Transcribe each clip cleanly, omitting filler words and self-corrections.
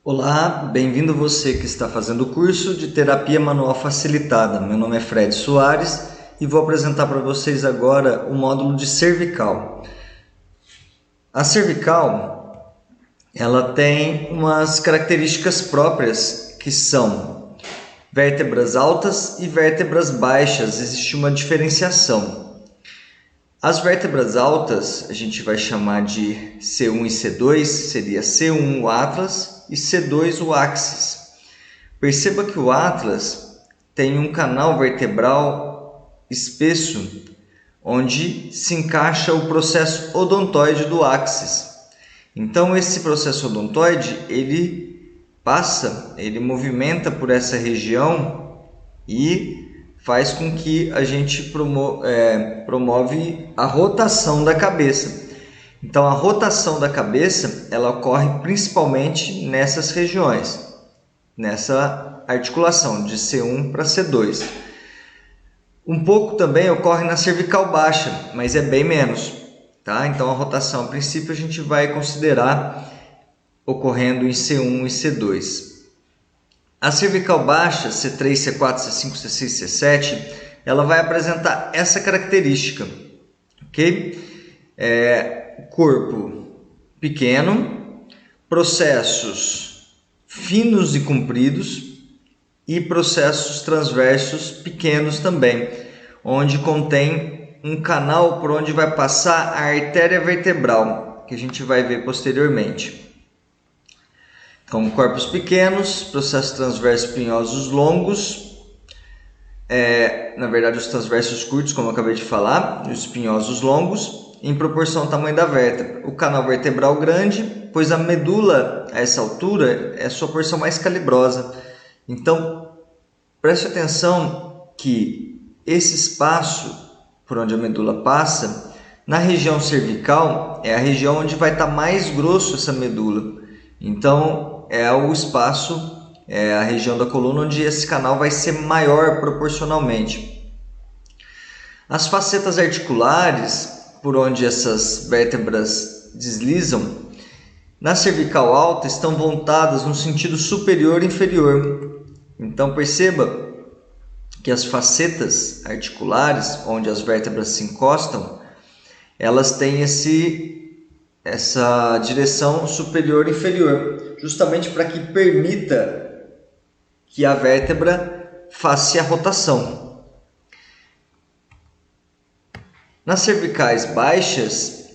Olá, bem-vindo você que está fazendo o curso de Terapia Manual Facilitada. Meu nome é Fred Soares e vou apresentar para vocês agora o módulo de cervical. A cervical, ela tem umas características próprias que são vértebras altas e vértebras baixas, existe uma diferenciação. As vértebras altas a gente vai chamar de C1 e C2, seria C1 o Atlas e C2 o Axis. Perceba que o Atlas tem um canal vertebral espesso, onde se encaixa o processo odontoide do Axis. Então esse processo odontoide, ele movimenta por essa região e faz com que a gente promove a rotação da cabeça. Então a rotação da cabeça ela ocorre principalmente nessas regiões, nessa articulação de C1 para C2. Um pouco também ocorre na cervical baixa, mas é bem menos, tá? Então a rotação a princípio a gente vai considerar ocorrendo em C1 e C2. A cervical baixa, C3, C4, C5, C6, C7, ela vai apresentar essa característica, ok? Corpo pequeno, processos finos e compridos e processos transversos pequenos também, onde contém um canal por onde vai passar a artéria vertebral, que a gente vai ver posteriormente. Então, corpos pequenos, processos transversos espinhosos longos, na verdade os transversos curtos, como eu acabei de falar, e os espinhosos longos, em proporção ao tamanho da vértebra. O canal vertebral grande, pois a medula a essa altura é a sua porção mais calibrosa. Então, preste atenção que esse espaço por onde a medula passa, na região cervical, é a região onde vai estar mais grosso essa medula. Então, é o espaço, é a região da coluna onde esse canal vai ser maior proporcionalmente. As facetas articulares, por onde essas vértebras deslizam, na cervical alta estão voltadas no sentido superior e inferior. Então perceba que as facetas articulares, onde as vértebras se encostam, elas têm essa direção superior e inferior, justamente para que permita que a vértebra faça a rotação. Nas cervicais baixas,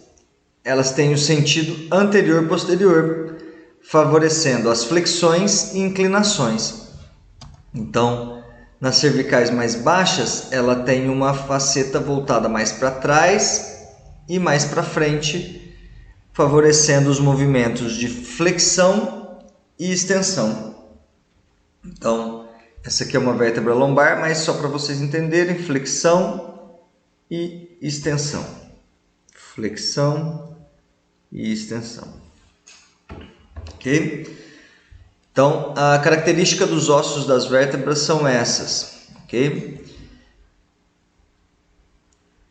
elas têm o sentido anterior-posterior, favorecendo as flexões e inclinações. Então, nas cervicais mais baixas, ela tem uma faceta voltada mais para trás e mais para frente, favorecendo os movimentos de flexão e extensão. Então, essa aqui é uma vértebra lombar, mas só para vocês entenderem, flexão e extensão. Flexão e extensão. Ok? Então, a característica dos ossos das vértebras são essas, ok?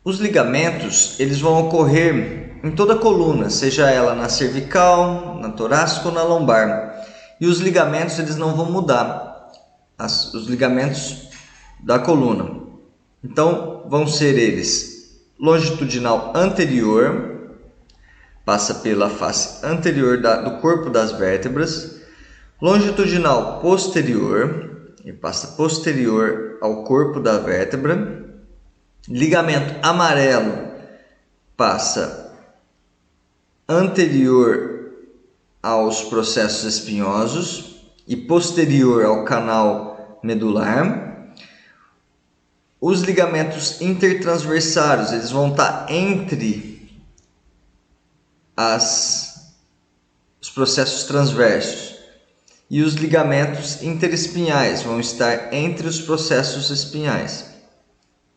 Os ligamentos, eles vão ocorrer em toda a coluna, seja ela na cervical, na torácica ou na lombar. E os ligamentos, eles não vão mudar, os ligamentos da coluna. Então, vão ser eles longitudinal anterior, passa pela face anterior do corpo das vértebras, longitudinal posterior, e passa posterior ao corpo da vértebra, ligamento amarelo, passa anterior aos processos espinhosos e posterior ao canal medular. Os ligamentos intertransversários, eles vão estar entre os processos transversos. E os ligamentos interespinhais vão estar entre os processos espinhais,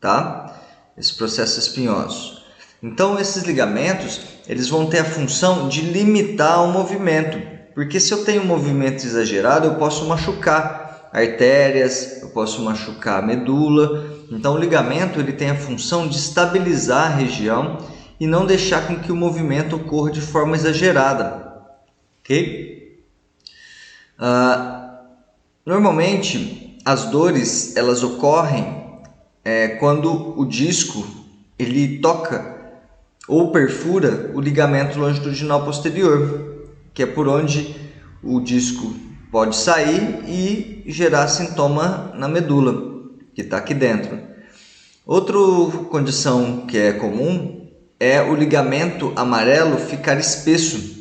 tá? Esses processos espinhosos. Então, esses ligamentos, eles vão ter a função de limitar o movimento. Porque se eu tenho um movimento exagerado, eu posso machucar artérias, eu posso machucar a medula. Então o ligamento ele tem a função de estabilizar a região e não deixar com que o movimento ocorra de forma exagerada, ok? Normalmente as dores elas ocorrem quando o disco ele toca ou perfura o ligamento longitudinal posterior, que é por onde o disco pode sair e gerar sintoma na medula, que está aqui dentro. Outra condição que é comum é o ligamento amarelo ficar espesso.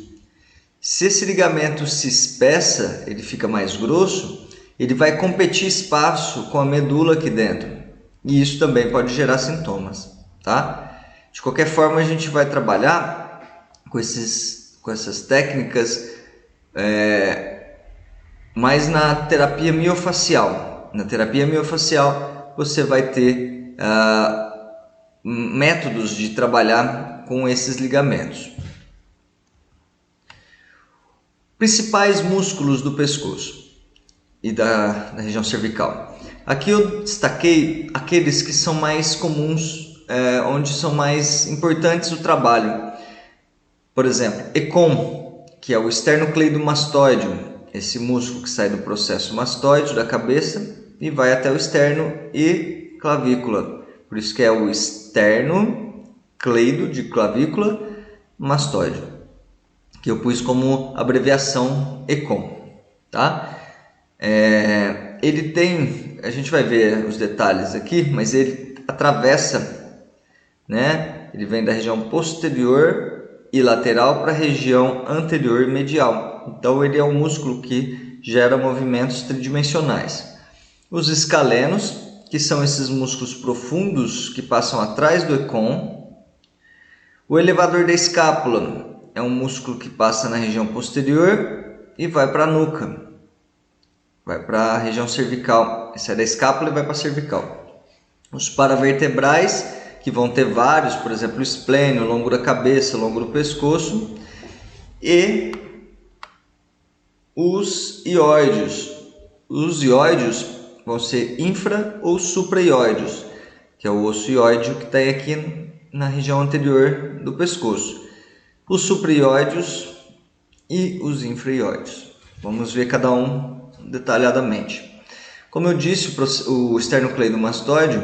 Se esse ligamento se espessa, ele fica mais grosso, ele vai competir espaço com a medula aqui dentro. E isso também pode gerar sintomas, tá? De qualquer forma, a gente vai trabalhar com essas técnicas mais na terapia miofacial. Na terapia miofacial, você vai ter métodos de trabalhar com esses ligamentos. Principais músculos do pescoço e da região cervical. Aqui eu destaquei aqueles que são mais comuns, onde são mais importantes o trabalho. Por exemplo, ECOM, que é o esternocleidomastoide, esse músculo que sai do processo mastoide da cabeça e vai até o externo e clavícula. Por isso que é o esternocleido de clavícula mastoide, que eu pus como abreviação ECOM, tá? Ele tem, a gente vai ver os detalhes aqui, mas ele atravessa, né? Ele vem da região posterior e lateral para a região anterior e medial. Então ele é um músculo que gera movimentos tridimensionais. Os escalenos, que são esses músculos profundos que passam atrás do ECOM. O elevador da escápula é um músculo que passa na região posterior e vai para a nuca, vai para a região cervical. Esse é da escápula e vai para a cervical. Os paravertebrais, que vão ter vários, por exemplo, o esplênio, o longo da cabeça, o longo do pescoço, e os ióideos. Os ióideos vão ser infra ou supraioideos, que é o osso ióideo que está aqui na região anterior do pescoço. Os supraioideos e os infraioideos. Vamos ver cada um detalhadamente. Como eu disse, o esternocleidomastoide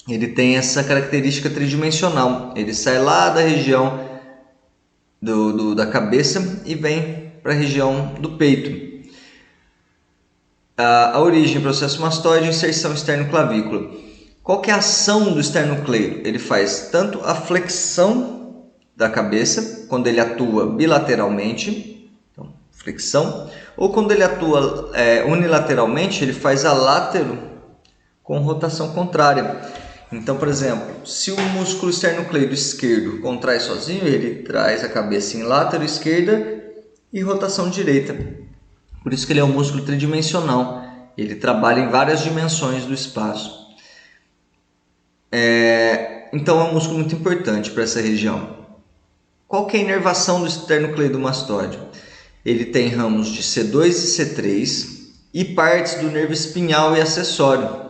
ele tem essa característica tridimensional. Ele sai lá da região da cabeça e vem para a região do peito. A origem, processo mastoide, inserção esternoclavícula. Qual que é a ação do esternocleido? Ele faz tanto a flexão da cabeça, quando ele atua bilateralmente, então, flexão, ou quando ele atua unilateralmente, ele faz a látero com rotação contrária. Então, por exemplo, se o músculo esternocleido esquerdo contrai sozinho, ele traz a cabeça em látero esquerda e rotação direita. Por isso que ele é um músculo tridimensional. Ele trabalha em várias dimensões do espaço. Então é um músculo muito importante para essa região. Qual que é a inervação do esternocleidomastoide? Ele tem ramos de C2 e C3 e partes do nervo espinhal e acessório.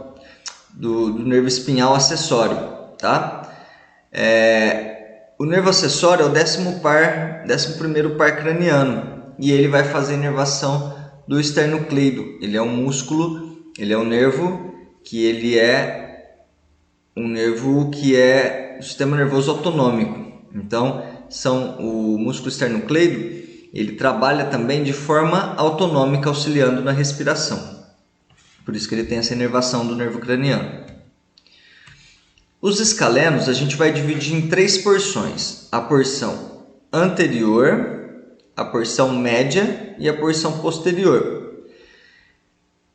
Do nervo espinhal acessório, tá? O nervo acessório é o 11º par craniano e ele vai fazer a inervação do esternocleido. Ele é um músculo, ele é um nervo que é o sistema nervoso autonômico. Então, o músculo esternocleido, ele trabalha também de forma autonômica, auxiliando na respiração. Por isso que ele tem essa inervação do nervo craniano. Os escalenos a gente vai dividir em 3 porções. A porção anterior, a porção média e a porção posterior.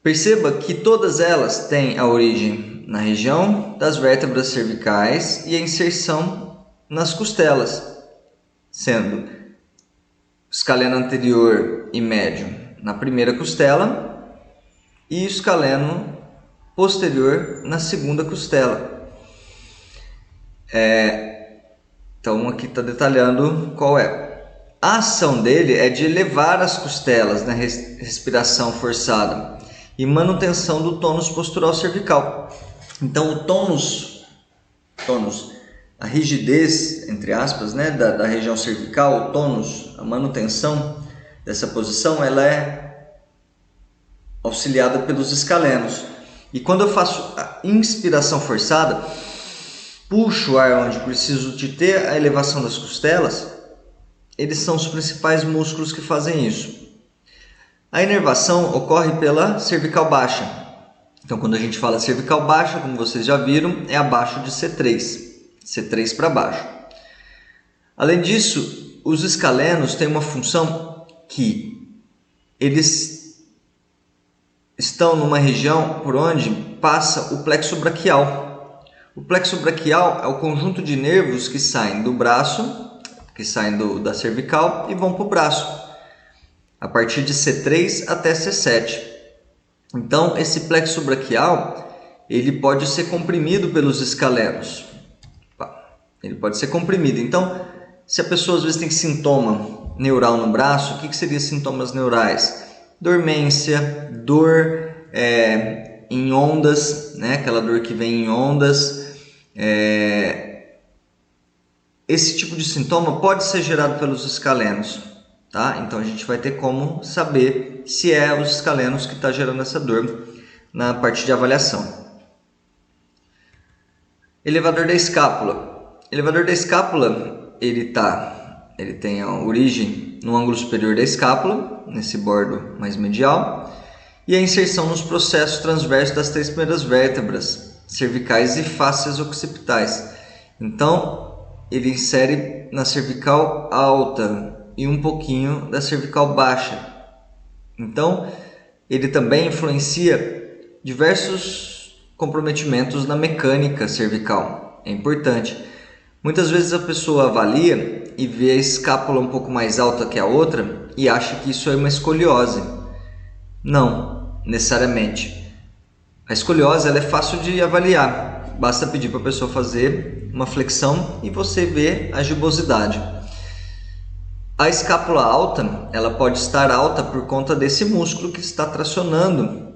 Perceba que todas elas têm a origem na região das vértebras cervicais e a inserção nas costelas, sendo o escaleno anterior e médio na primeira costela e o escaleno posterior na segunda costela. Então aqui está detalhando qual é. A ação dele é de elevar as costelas na respiração forçada e manutenção do tônus postural cervical. Então o tônus, a rigidez, entre aspas, né, da região cervical, o tônus, a manutenção dessa posição, ela é auxiliada pelos escalenos. E quando eu faço a inspiração forçada, puxo o ar onde preciso de ter a elevação das costelas, eles são os principais músculos que fazem isso. A inervação ocorre pela cervical baixa. Então, quando a gente fala cervical baixa, como vocês já viram, é abaixo de C3. C3 para baixo. Além disso, os escalenos têm uma função que eles estão numa região por onde passa o plexo braquial. O plexo braquial é o conjunto de nervos que saem do braço, que saem da cervical e vão para o braço, a partir de C3 até C7. Então, esse plexo braquial, ele pode ser comprimido pelos escalenos. Ele pode ser comprimido. Então, se a pessoa às vezes tem sintoma neural no braço, o que seriam sintomas neurais? Dormência, dor em ondas, né? Aquela dor que vem em ondas. Esse tipo de sintoma pode ser gerado pelos escalenos, tá? Então a gente vai ter como saber se é os escalenos que está gerando essa dor na parte de avaliação. Elevador da escápula. Elevador da escápula, ele tem a origem no ângulo superior da escápula, nesse bordo mais medial, e a inserção nos processos transversos das 3 primeiras vértebras, cervicais e fáscias occipitais. Então, ele insere na cervical alta e um pouquinho da cervical baixa. Então, ele também influencia diversos comprometimentos na mecânica cervical. É importante. Muitas vezes a pessoa avalia e vê a escápula um pouco mais alta que a outra e acha que isso é uma escoliose. Não, necessariamente. A escoliose ela é fácil de avaliar. Basta pedir para a pessoa fazer uma flexão e você vê a gibosidade. A escápula alta, ela pode estar alta por conta desse músculo que está tracionando.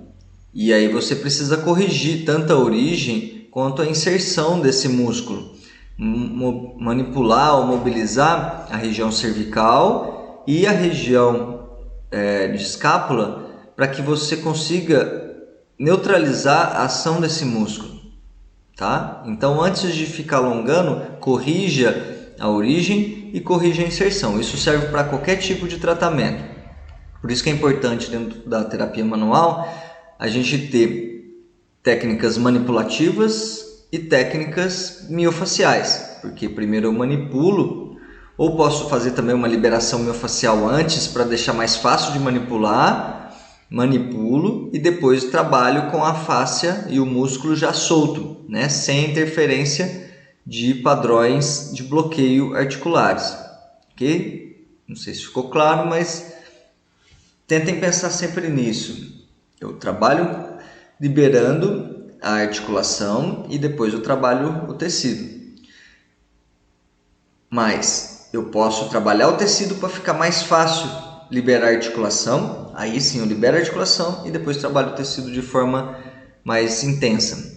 E aí você precisa corrigir tanto a origem quanto a inserção desse músculo. Manipular ou mobilizar a região cervical e a região de escápula para que você consiga neutralizar a ação desse músculo. Tá? Então, antes de ficar alongando, corrija a origem e corrija a inserção. Isso serve para qualquer tipo de tratamento. Por isso que é importante, dentro da terapia manual, a gente ter técnicas manipulativas e técnicas miofaciais. Porque primeiro eu manipulo, ou posso fazer também uma liberação miofacial antes para deixar mais fácil de manipular. Manipulo e depois trabalho com a fáscia e o músculo já solto, né? Sem interferência de padrões de bloqueio articulares, ok? Não sei se ficou claro, mas tentem pensar sempre nisso. Eu trabalho liberando a articulação e depois eu trabalho o tecido. Mas eu posso trabalhar o tecido para ficar mais fácil liberar a articulação. Aí sim eu libero a articulação e depois trabalho o tecido de forma mais intensa.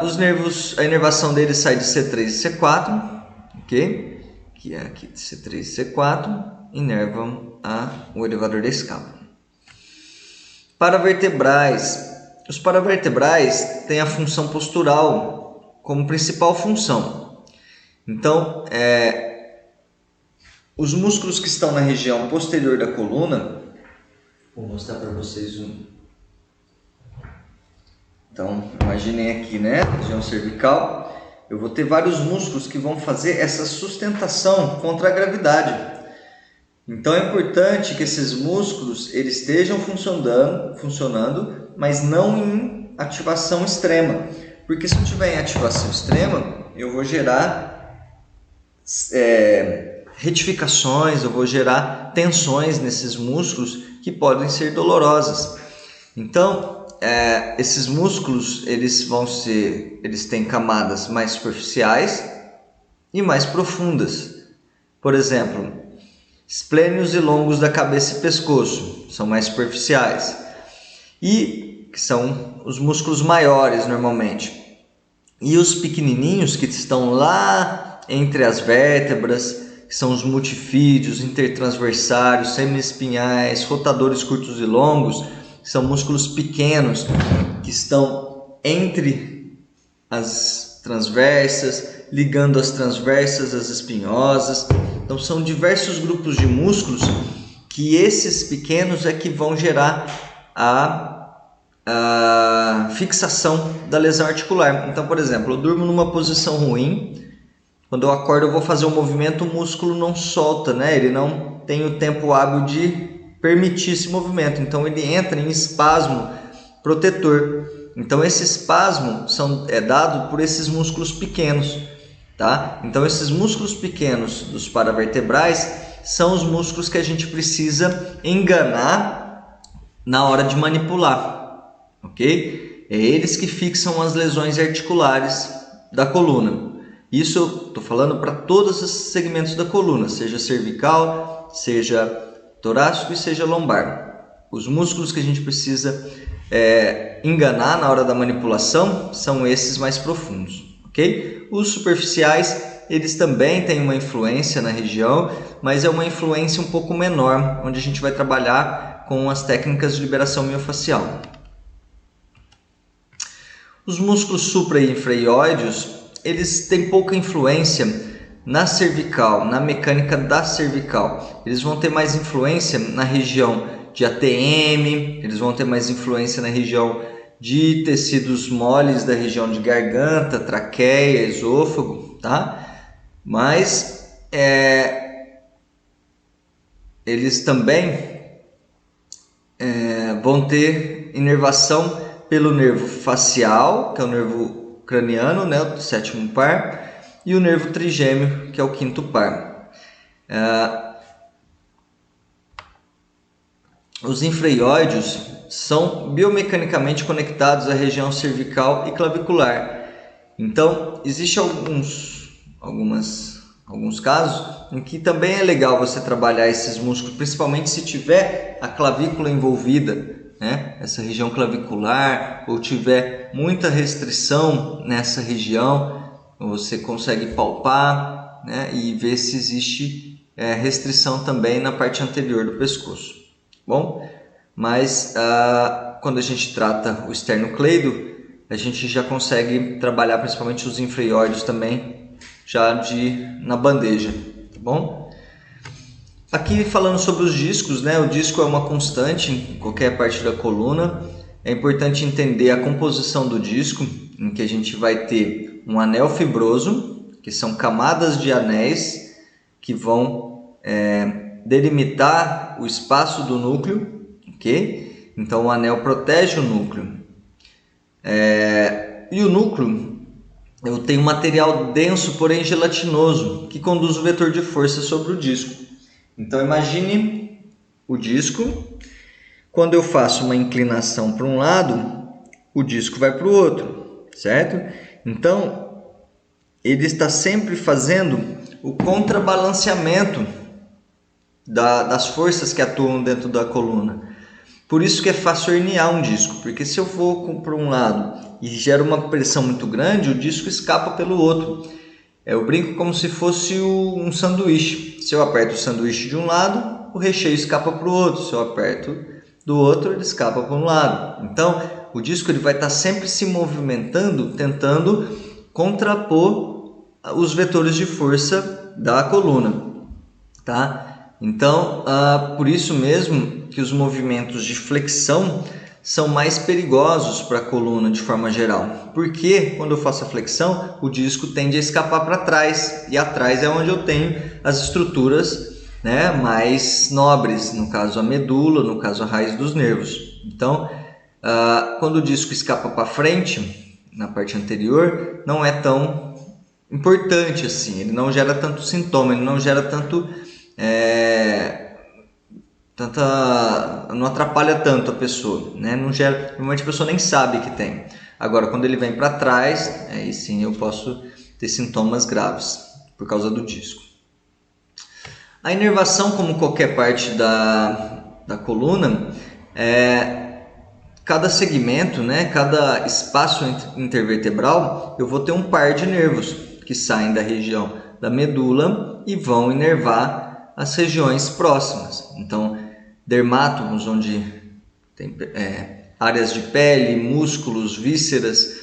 Os nervos, a inervação deles sai de C3 e C4, ok? Que é aqui de C3 e C4, inervam o elevador da escápula. Paravertebrais. Os paravertebrais têm a função postural como principal função. Então, os músculos que estão na região posterior da coluna, vou mostrar para vocês um. Então, imaginem aqui, né, região cervical, eu vou ter vários músculos que vão fazer essa sustentação contra a gravidade. Então é importante que esses músculos eles estejam funcionando, mas não em ativação extrema, porque se eu tiver em ativação extrema, eu vou gerar retificações, eu vou gerar tensões nesses músculos que podem ser dolorosas. Então, esses músculos eles têm camadas mais superficiais e mais profundas. Por exemplo, esplênios e longos da cabeça e pescoço são mais superficiais e que são os músculos maiores normalmente. E os pequenininhos que estão lá entre as vértebras, que que são os multifídeos, intertransversários, semiespinhais, rotadores curtos e longos, que são músculos pequenos que estão entre as transversas, ligando as transversas às espinhosas. Então são diversos grupos de músculos que esses pequenos é que vão gerar a fixação da lesão articular. Então, por exemplo, eu durmo numa posição ruim, quando eu acordo eu vou fazer um movimento, o músculo não solta, né? Ele não tem o tempo hábil de permitir esse movimento, então ele entra em espasmo protetor. Então esse espasmo é dado por esses músculos pequenos, tá? Então esses músculos pequenos dos paravertebrais são os músculos que a gente precisa enganar na hora de manipular, ok? É eles que fixam as lesões articulares da coluna. Isso eu estou falando para todos os segmentos da coluna, seja cervical, seja torácico e seja lombar. Os músculos que a gente precisa enganar na hora da manipulação são esses mais profundos, ok? Os superficiais, eles também têm uma influência na região, mas é uma influência um pouco menor, onde a gente vai trabalhar com as técnicas de liberação miofascial. Os músculos supra e infraioides, eles têm pouca influência na cervical, na mecânica da cervical. Eles vão ter mais influência na região de ATM, eles vão ter mais influência na região de tecidos moles da região de garganta, traqueia, esôfago, tá? Mas eles também vão ter inervação pelo nervo facial, que é o nervo craniano, né, do sétimo par, e o nervo trigêmeo, que é o quinto par. Os infraioides são biomecanicamente conectados à região cervical e clavicular. Então, existem alguns casos em que também é legal você trabalhar esses músculos, principalmente se tiver a clavícula envolvida, né? Essa região clavicular, ou tiver muita restrição nessa região, você consegue palpar, né? E ver se existe restrição também na parte anterior do pescoço. Bom, mas quando a gente trata o esternocleido, a gente já consegue trabalhar principalmente os infraioides também, já na bandeja, tá bom? Aqui falando sobre os discos, né? O disco é uma constante em qualquer parte da coluna. É importante entender a composição do disco, em que a gente vai ter um anel fibroso, que são camadas de anéis que vão delimitar o espaço do núcleo, ok? Então o anel protege o núcleo. E o núcleo tem um material denso, porém gelatinoso, que conduz o vetor de força sobre o disco. Então imagine o disco, quando eu faço uma inclinação para um lado, o disco vai para o outro, certo? Então ele está sempre fazendo o contrabalanceamento das forças que atuam dentro da coluna. Por isso que é fácil herniar um disco, porque se eu vou para um lado e gera uma pressão muito grande, o disco escapa pelo outro. Eu brinco como se fosse um sanduíche. Se eu aperto o sanduíche de um lado, o recheio escapa para o outro. Se eu aperto do outro, ele escapa para um lado. Então, o disco ele vai estar sempre se movimentando, tentando contrapor os vetores de força da coluna, tá? Então, por isso mesmo que os movimentos de flexão são mais perigosos para a coluna de forma geral, porque quando eu faço a flexão, o disco tende a escapar para trás, e atrás é onde eu tenho as estruturas, né, mais nobres, no caso a medula, no caso a raiz dos nervos. Então, quando o disco escapa para frente, na parte anterior, não é tão importante assim, ele não gera tanto sintoma, ele não gera tanto... não atrapalha tanto a pessoa, né? Não gera, normalmente a pessoa nem sabe que tem. Agora, quando ele vem para trás, aí sim eu posso ter sintomas graves por causa do disco. A inervação, como qualquer parte da coluna, cada segmento, né? Cada espaço intervertebral, eu vou ter um par de nervos que saem da região da medula e vão inervar as regiões próximas. Então, dermátomos, onde tem áreas de pele, músculos, vísceras,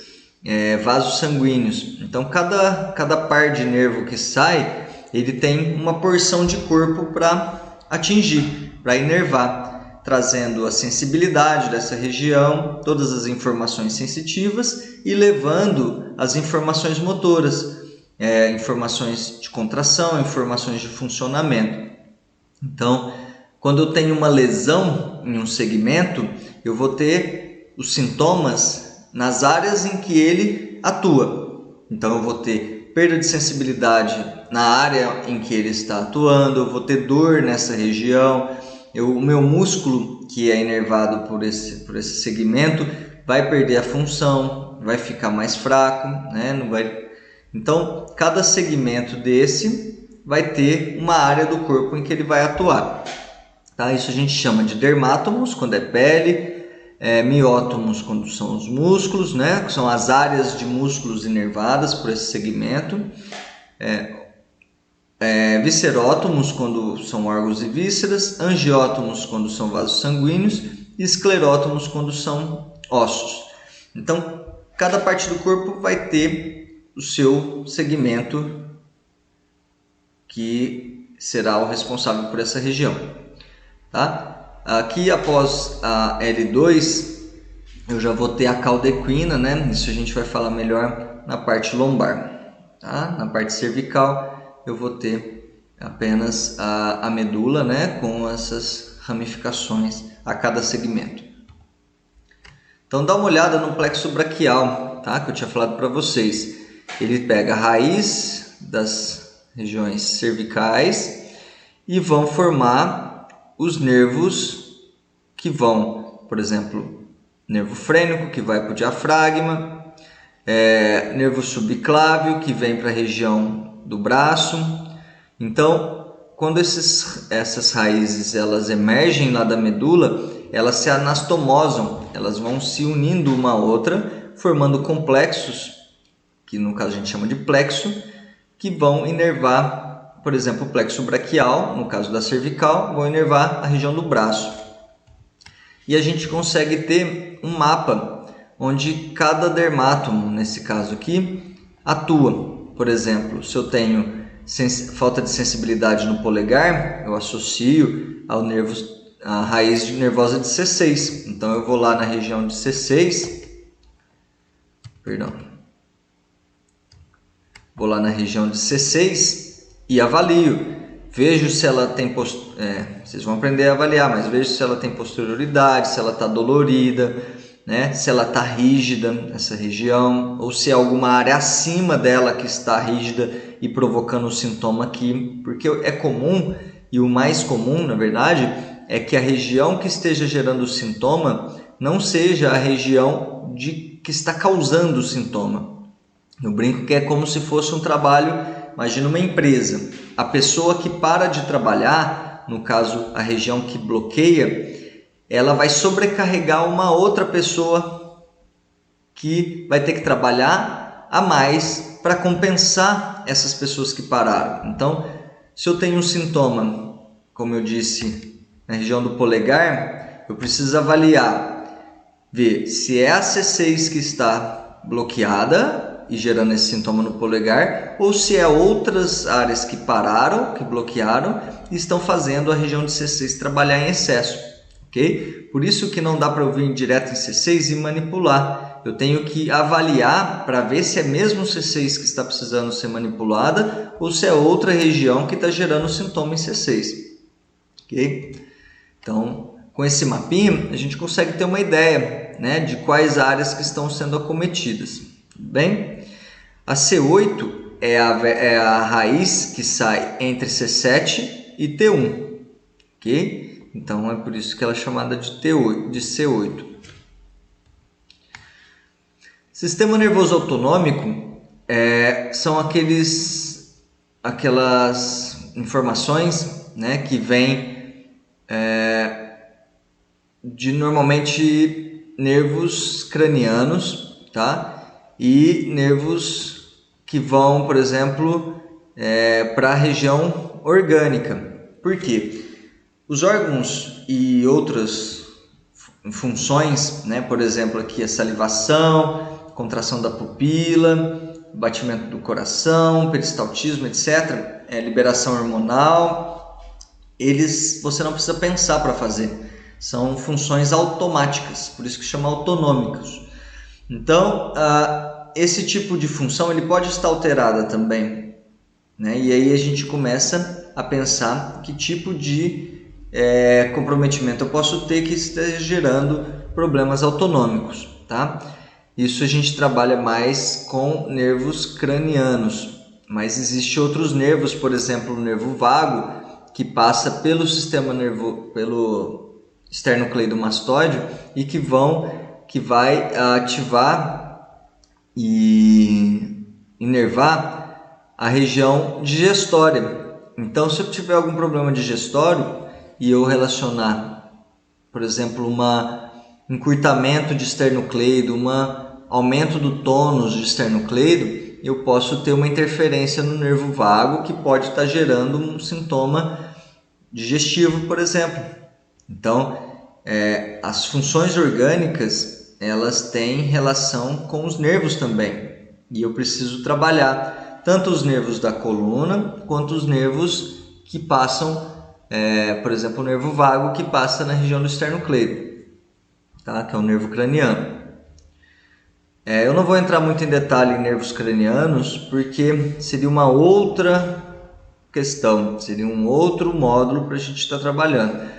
vasos sanguíneos. Então, cada par de nervo que sai, ele tem uma porção de corpo para atingir, para inervar, trazendo a sensibilidade dessa região, todas as informações sensitivas e levando as informações motoras, informações de contração, informações de funcionamento. Então, quando eu tenho uma lesão em um segmento, eu vou ter os sintomas nas áreas em que ele atua. Então, eu vou ter perda de sensibilidade na área em que ele está atuando, eu vou ter dor nessa região, o meu músculo que é inervado por esse segmento vai perder a função, vai ficar mais fraco, né? Então, cada segmento desse vai ter uma área do corpo em que ele vai atuar. Tá? Isso a gente chama de dermátomos, quando é pele, miótomos, quando são os músculos, né? Que são as áreas de músculos inervadas por esse segmento. Viscerótomos, quando são órgãos e vísceras, angiótomos, quando são vasos sanguíneos, e esclerótomos, quando são ossos. Então, cada parte do corpo vai ter o seu segmento que será o responsável por essa região. Tá? Aqui, após a L2, eu já vou ter a caudequina, né? Isso a gente vai falar melhor na parte lombar. Tá? Na parte cervical, eu vou ter apenas a medula, né? Com essas ramificações a cada segmento. Então, dá uma olhada no plexo braquial, tá? Que eu tinha falado para vocês. Ele pega a raiz das regiões cervicais e vão formar os nervos que vão, por exemplo, nervo frênico, que vai para o diafragma, nervo subclávio, que vem para a região do braço. Então, quando essas raízes elas emergem lá da medula, elas se anastomosam, elas vão se unindo uma à outra, formando complexos, que no caso a gente chama de plexo, que vão inervar, por exemplo, o plexo braquial, no caso da cervical, vão inervar a região do braço. E a gente consegue ter um mapa onde cada dermátomo, nesse caso aqui, atua. Por exemplo, se eu tenho falta de sensibilidade no polegar, eu associo a raiz nervosa de C6. Então eu vou lá na região de C6, vou lá na região de C6 e avalio. Vejo se ela tem vocês vão aprender a avaliar, mas vejo se ela tem posterioridade, se ela está dolorida, né? Se ela está rígida nessa região, ou se é alguma área acima dela que está rígida e provocando o sintoma aqui, porque é comum, e o mais comum, na verdade, é que a região que esteja gerando o sintoma não seja a região que está causando o sintoma. Eu brinco que é como se fosse um trabalho, imagina uma empresa. A pessoa que para de trabalhar, no caso a região que bloqueia, ela vai sobrecarregar uma outra pessoa que vai ter que trabalhar a mais para compensar essas pessoas que pararam. Então, se eu tenho um sintoma, como eu disse, na região do polegar, eu preciso avaliar, ver se é a C6 que está bloqueada e gerando esse sintoma no polegar, ou se é outras áreas que pararam, que bloquearam e estão fazendo a região de C6 trabalhar em excesso, ok? Por isso que não dá para eu vir direto em C6 e manipular. Eu tenho que avaliar para ver se é mesmo C6 que está precisando ser manipulada ou se é outra região que está gerando sintoma em C6, ok? Então, com esse mapinha, a gente consegue ter uma ideia, né, de quais áreas que estão sendo acometidas. Bem, a C8 é a raiz que sai entre C7 e T1, ok? Então é por isso que ela é chamada de C8. Sistema nervoso autonômico são aquelas informações, né, que vêm de normalmente nervos cranianos, tá? E nervos que vão, por exemplo, para a região orgânica. Por quê? Os órgãos e outras funções, né, por exemplo, aqui a salivação, contração da pupila, batimento do coração, peristaltismo, etc., liberação hormonal, você não precisa pensar para fazer. São funções automáticas, por isso que chama autonômicos. Então, esse tipo de função ele pode estar alterada também, né? E aí a gente começa a pensar que tipo de comprometimento eu posso ter que esteja gerando problemas autonômicos, tá? Isso a gente trabalha mais com nervos cranianos, mas existem outros nervos, por exemplo, o nervo vago, que passa pelo sistema nervoso, pelo esternocleidomastoide e que vai ativar e inervar a região digestória. Então, se eu tiver algum problema digestório e eu relacionar, por exemplo, um encurtamento de esternocleido, aumento do tônus de esternocleido, eu posso ter uma interferência no nervo vago que pode estar gerando um sintoma digestivo, por exemplo. Então, as funções orgânicas, elas têm relação com os nervos também. E eu preciso trabalhar tanto os nervos da coluna, quanto os nervos que passam, por exemplo, o nervo vago que passa na região do esternocleido, tá? Que é o nervo craniano. Eu não vou entrar muito em detalhe em nervos cranianos, porque seria uma outra questão, seria um outro módulo para a gente estar trabalhando.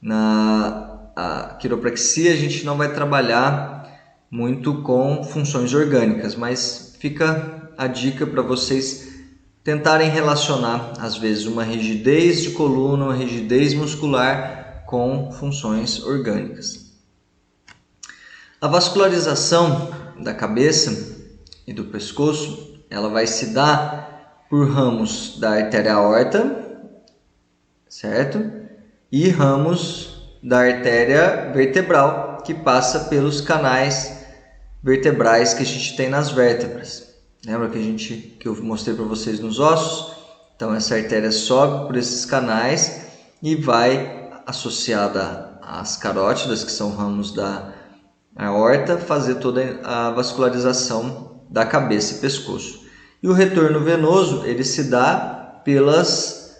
Na quiropraxia a gente não vai trabalhar muito com funções orgânicas, mas fica a dica para vocês tentarem relacionar, às vezes, uma rigidez de coluna, uma rigidez muscular com funções orgânicas. A vascularização da cabeça e do pescoço, ela vai se dar por ramos da artéria aorta, certo? E ramos da artéria vertebral, que passa pelos canais vertebrais que a gente tem nas vértebras. Lembra que eu mostrei para vocês nos ossos? Então essa artéria sobe por esses canais e vai associada às carótidas, que são ramos da aorta, fazer toda a vascularização da cabeça e pescoço. E o retorno venoso ele se dá pelas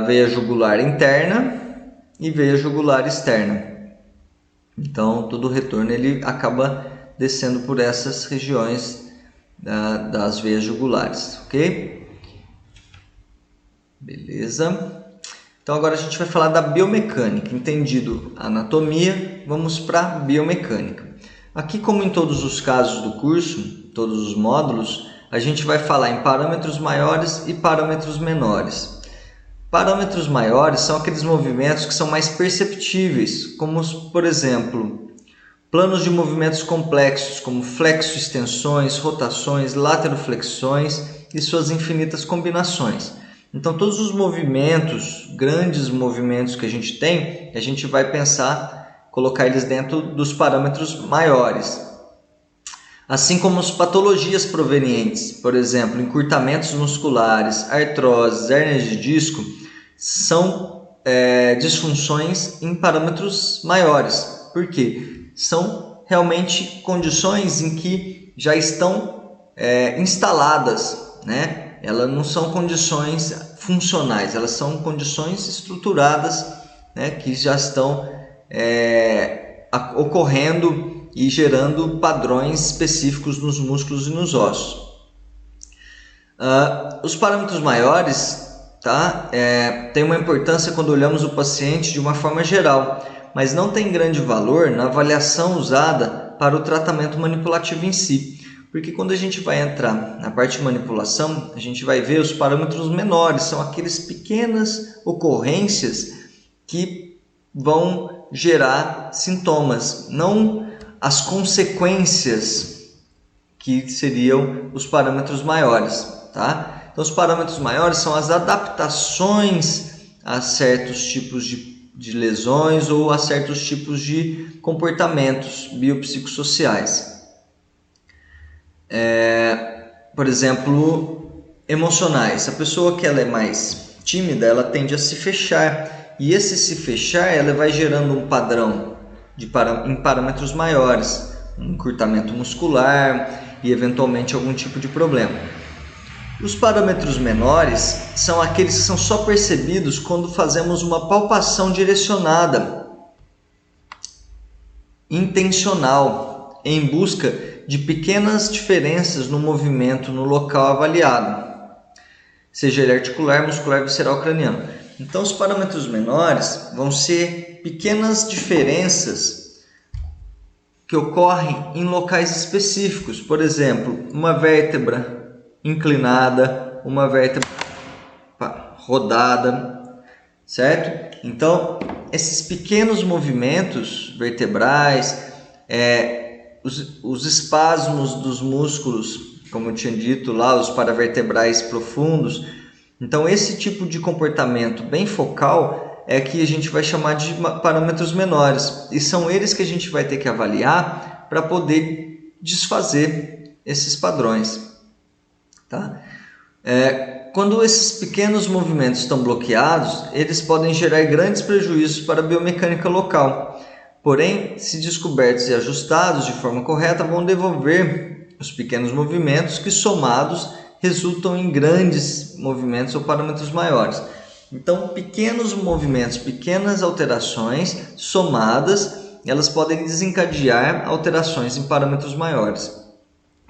veia jugular interna e veia jugular externa. Então todo o retorno ele acaba descendo por essas regiões das veias jugulares, ok? Beleza. Então agora a gente vai falar da biomecânica. Entendido a anatomia, vamos para a biomecânica. Aqui, como em todos os casos do curso, todos os módulos, a gente vai falar em parâmetros maiores e parâmetros menores. Parâmetros maiores são aqueles movimentos que são mais perceptíveis, como, por exemplo, planos de movimentos complexos, como flexo-extensões, rotações, lateroflexões e suas infinitas combinações. Então, todos os movimentos, grandes movimentos que a gente tem, a gente vai pensar, colocar eles dentro dos parâmetros maiores. Assim como as patologias provenientes, por exemplo, encurtamentos musculares, artroses, hérnias de disco, são disfunções em parâmetros maiores. Por quê? São realmente condições em que já estão instaladas, né? Elas não são condições funcionais, elas são condições estruturadas, né, que já estão ocorrendo e gerando padrões específicos nos músculos e nos ossos. Os parâmetros maiores, tá, têm uma importância quando olhamos o paciente de uma forma geral, mas não tem grande valor na avaliação usada para o tratamento manipulativo em si. Porque quando a gente vai entrar na parte de manipulação, a gente vai ver os parâmetros menores, são aquelas pequenas ocorrências que vão gerar sintomas, não as consequências que seriam os parâmetros maiores, tá? Então os parâmetros maiores são as adaptações a certos tipos de lesões ou a certos tipos de comportamentos biopsicossociais. Por exemplo, emocionais. A pessoa que ela é mais tímida, ela tende a se fechar. E esse se fechar, ela vai gerando um padrão em parâmetros maiores, um encurtamento muscular e eventualmente algum tipo de problema. Os parâmetros menores são aqueles que são só percebidos quando fazemos uma palpação direcionada, intencional, em busca de pequenas diferenças no movimento no local avaliado, seja ele articular, muscular, visceral, craniano. Então, os parâmetros menores vão ser pequenas diferenças que ocorrem em locais específicos. Por exemplo, uma vértebra inclinada, uma vértebra rodada, certo? Então, esses pequenos movimentos vertebrais, os espasmos dos músculos, como eu tinha dito lá, os paravertebrais profundos. Então, esse tipo de comportamento bem focal é que a gente vai chamar de parâmetros menores, e são eles que a gente vai ter que avaliar para poder desfazer esses padrões. Tá? Quando esses pequenos movimentos estão bloqueados, eles podem gerar grandes prejuízos para a biomecânica local. Porém, se descobertos e ajustados de forma correta, vão devolver os pequenos movimentos que, somados, resultam em grandes movimentos ou parâmetros maiores. Então, pequenos movimentos, pequenas alterações somadas, elas podem desencadear alterações em parâmetros maiores.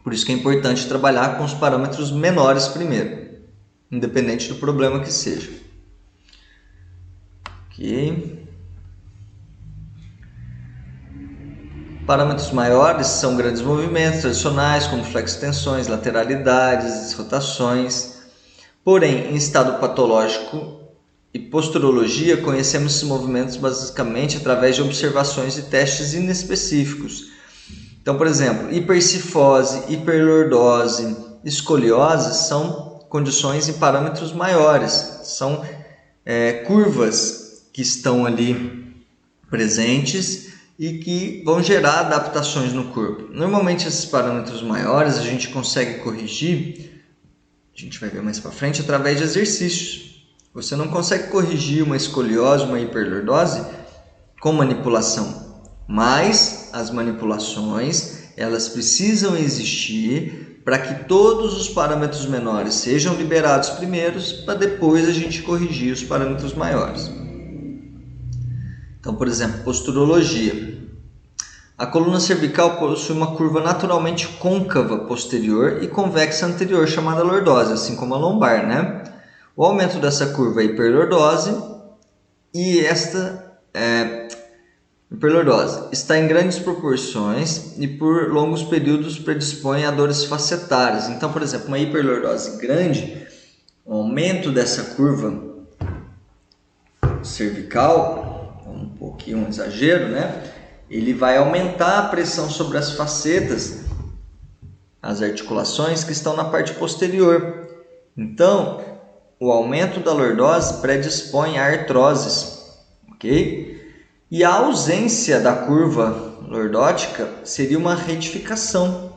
Por isso que é importante trabalhar com os parâmetros menores primeiro, independente do problema que seja. Ok. Parâmetros maiores são grandes movimentos tradicionais, como flexo-tensões, lateralidades, rotações. Porém, em estado patológico e posturologia, conhecemos esses movimentos basicamente através de observações e testes inespecíficos. Então, por exemplo, hipercifose, hiperlordose, escoliose são condições em parâmetros maiores, são curvas que estão ali presentes e que vão gerar adaptações no corpo. Normalmente esses parâmetros maiores a gente consegue corrigir, a gente vai ver mais para frente, através de exercícios. Você não consegue corrigir uma escoliose, uma hiperlordose com manipulação, mas as manipulações elas precisam existir para que todos os parâmetros menores sejam liberados primeiros, para depois a gente corrigir os parâmetros maiores. Então, por exemplo, posturologia. A coluna cervical possui uma curva naturalmente côncava posterior e convexa anterior, chamada lordose, assim como a lombar, né? O aumento dessa curva é hiperlordose e esta hiperlordose está em grandes proporções e por longos períodos predispõe a dores facetárias. Então, por exemplo, uma hiperlordose grande, o aumento dessa curva cervical, um pouquinho um exagero, né? Ele vai aumentar a pressão sobre as facetas, as articulações que estão na parte posterior. Então, o aumento da lordose predispõe a artroses, ok? E a ausência da curva lordótica seria uma retificação,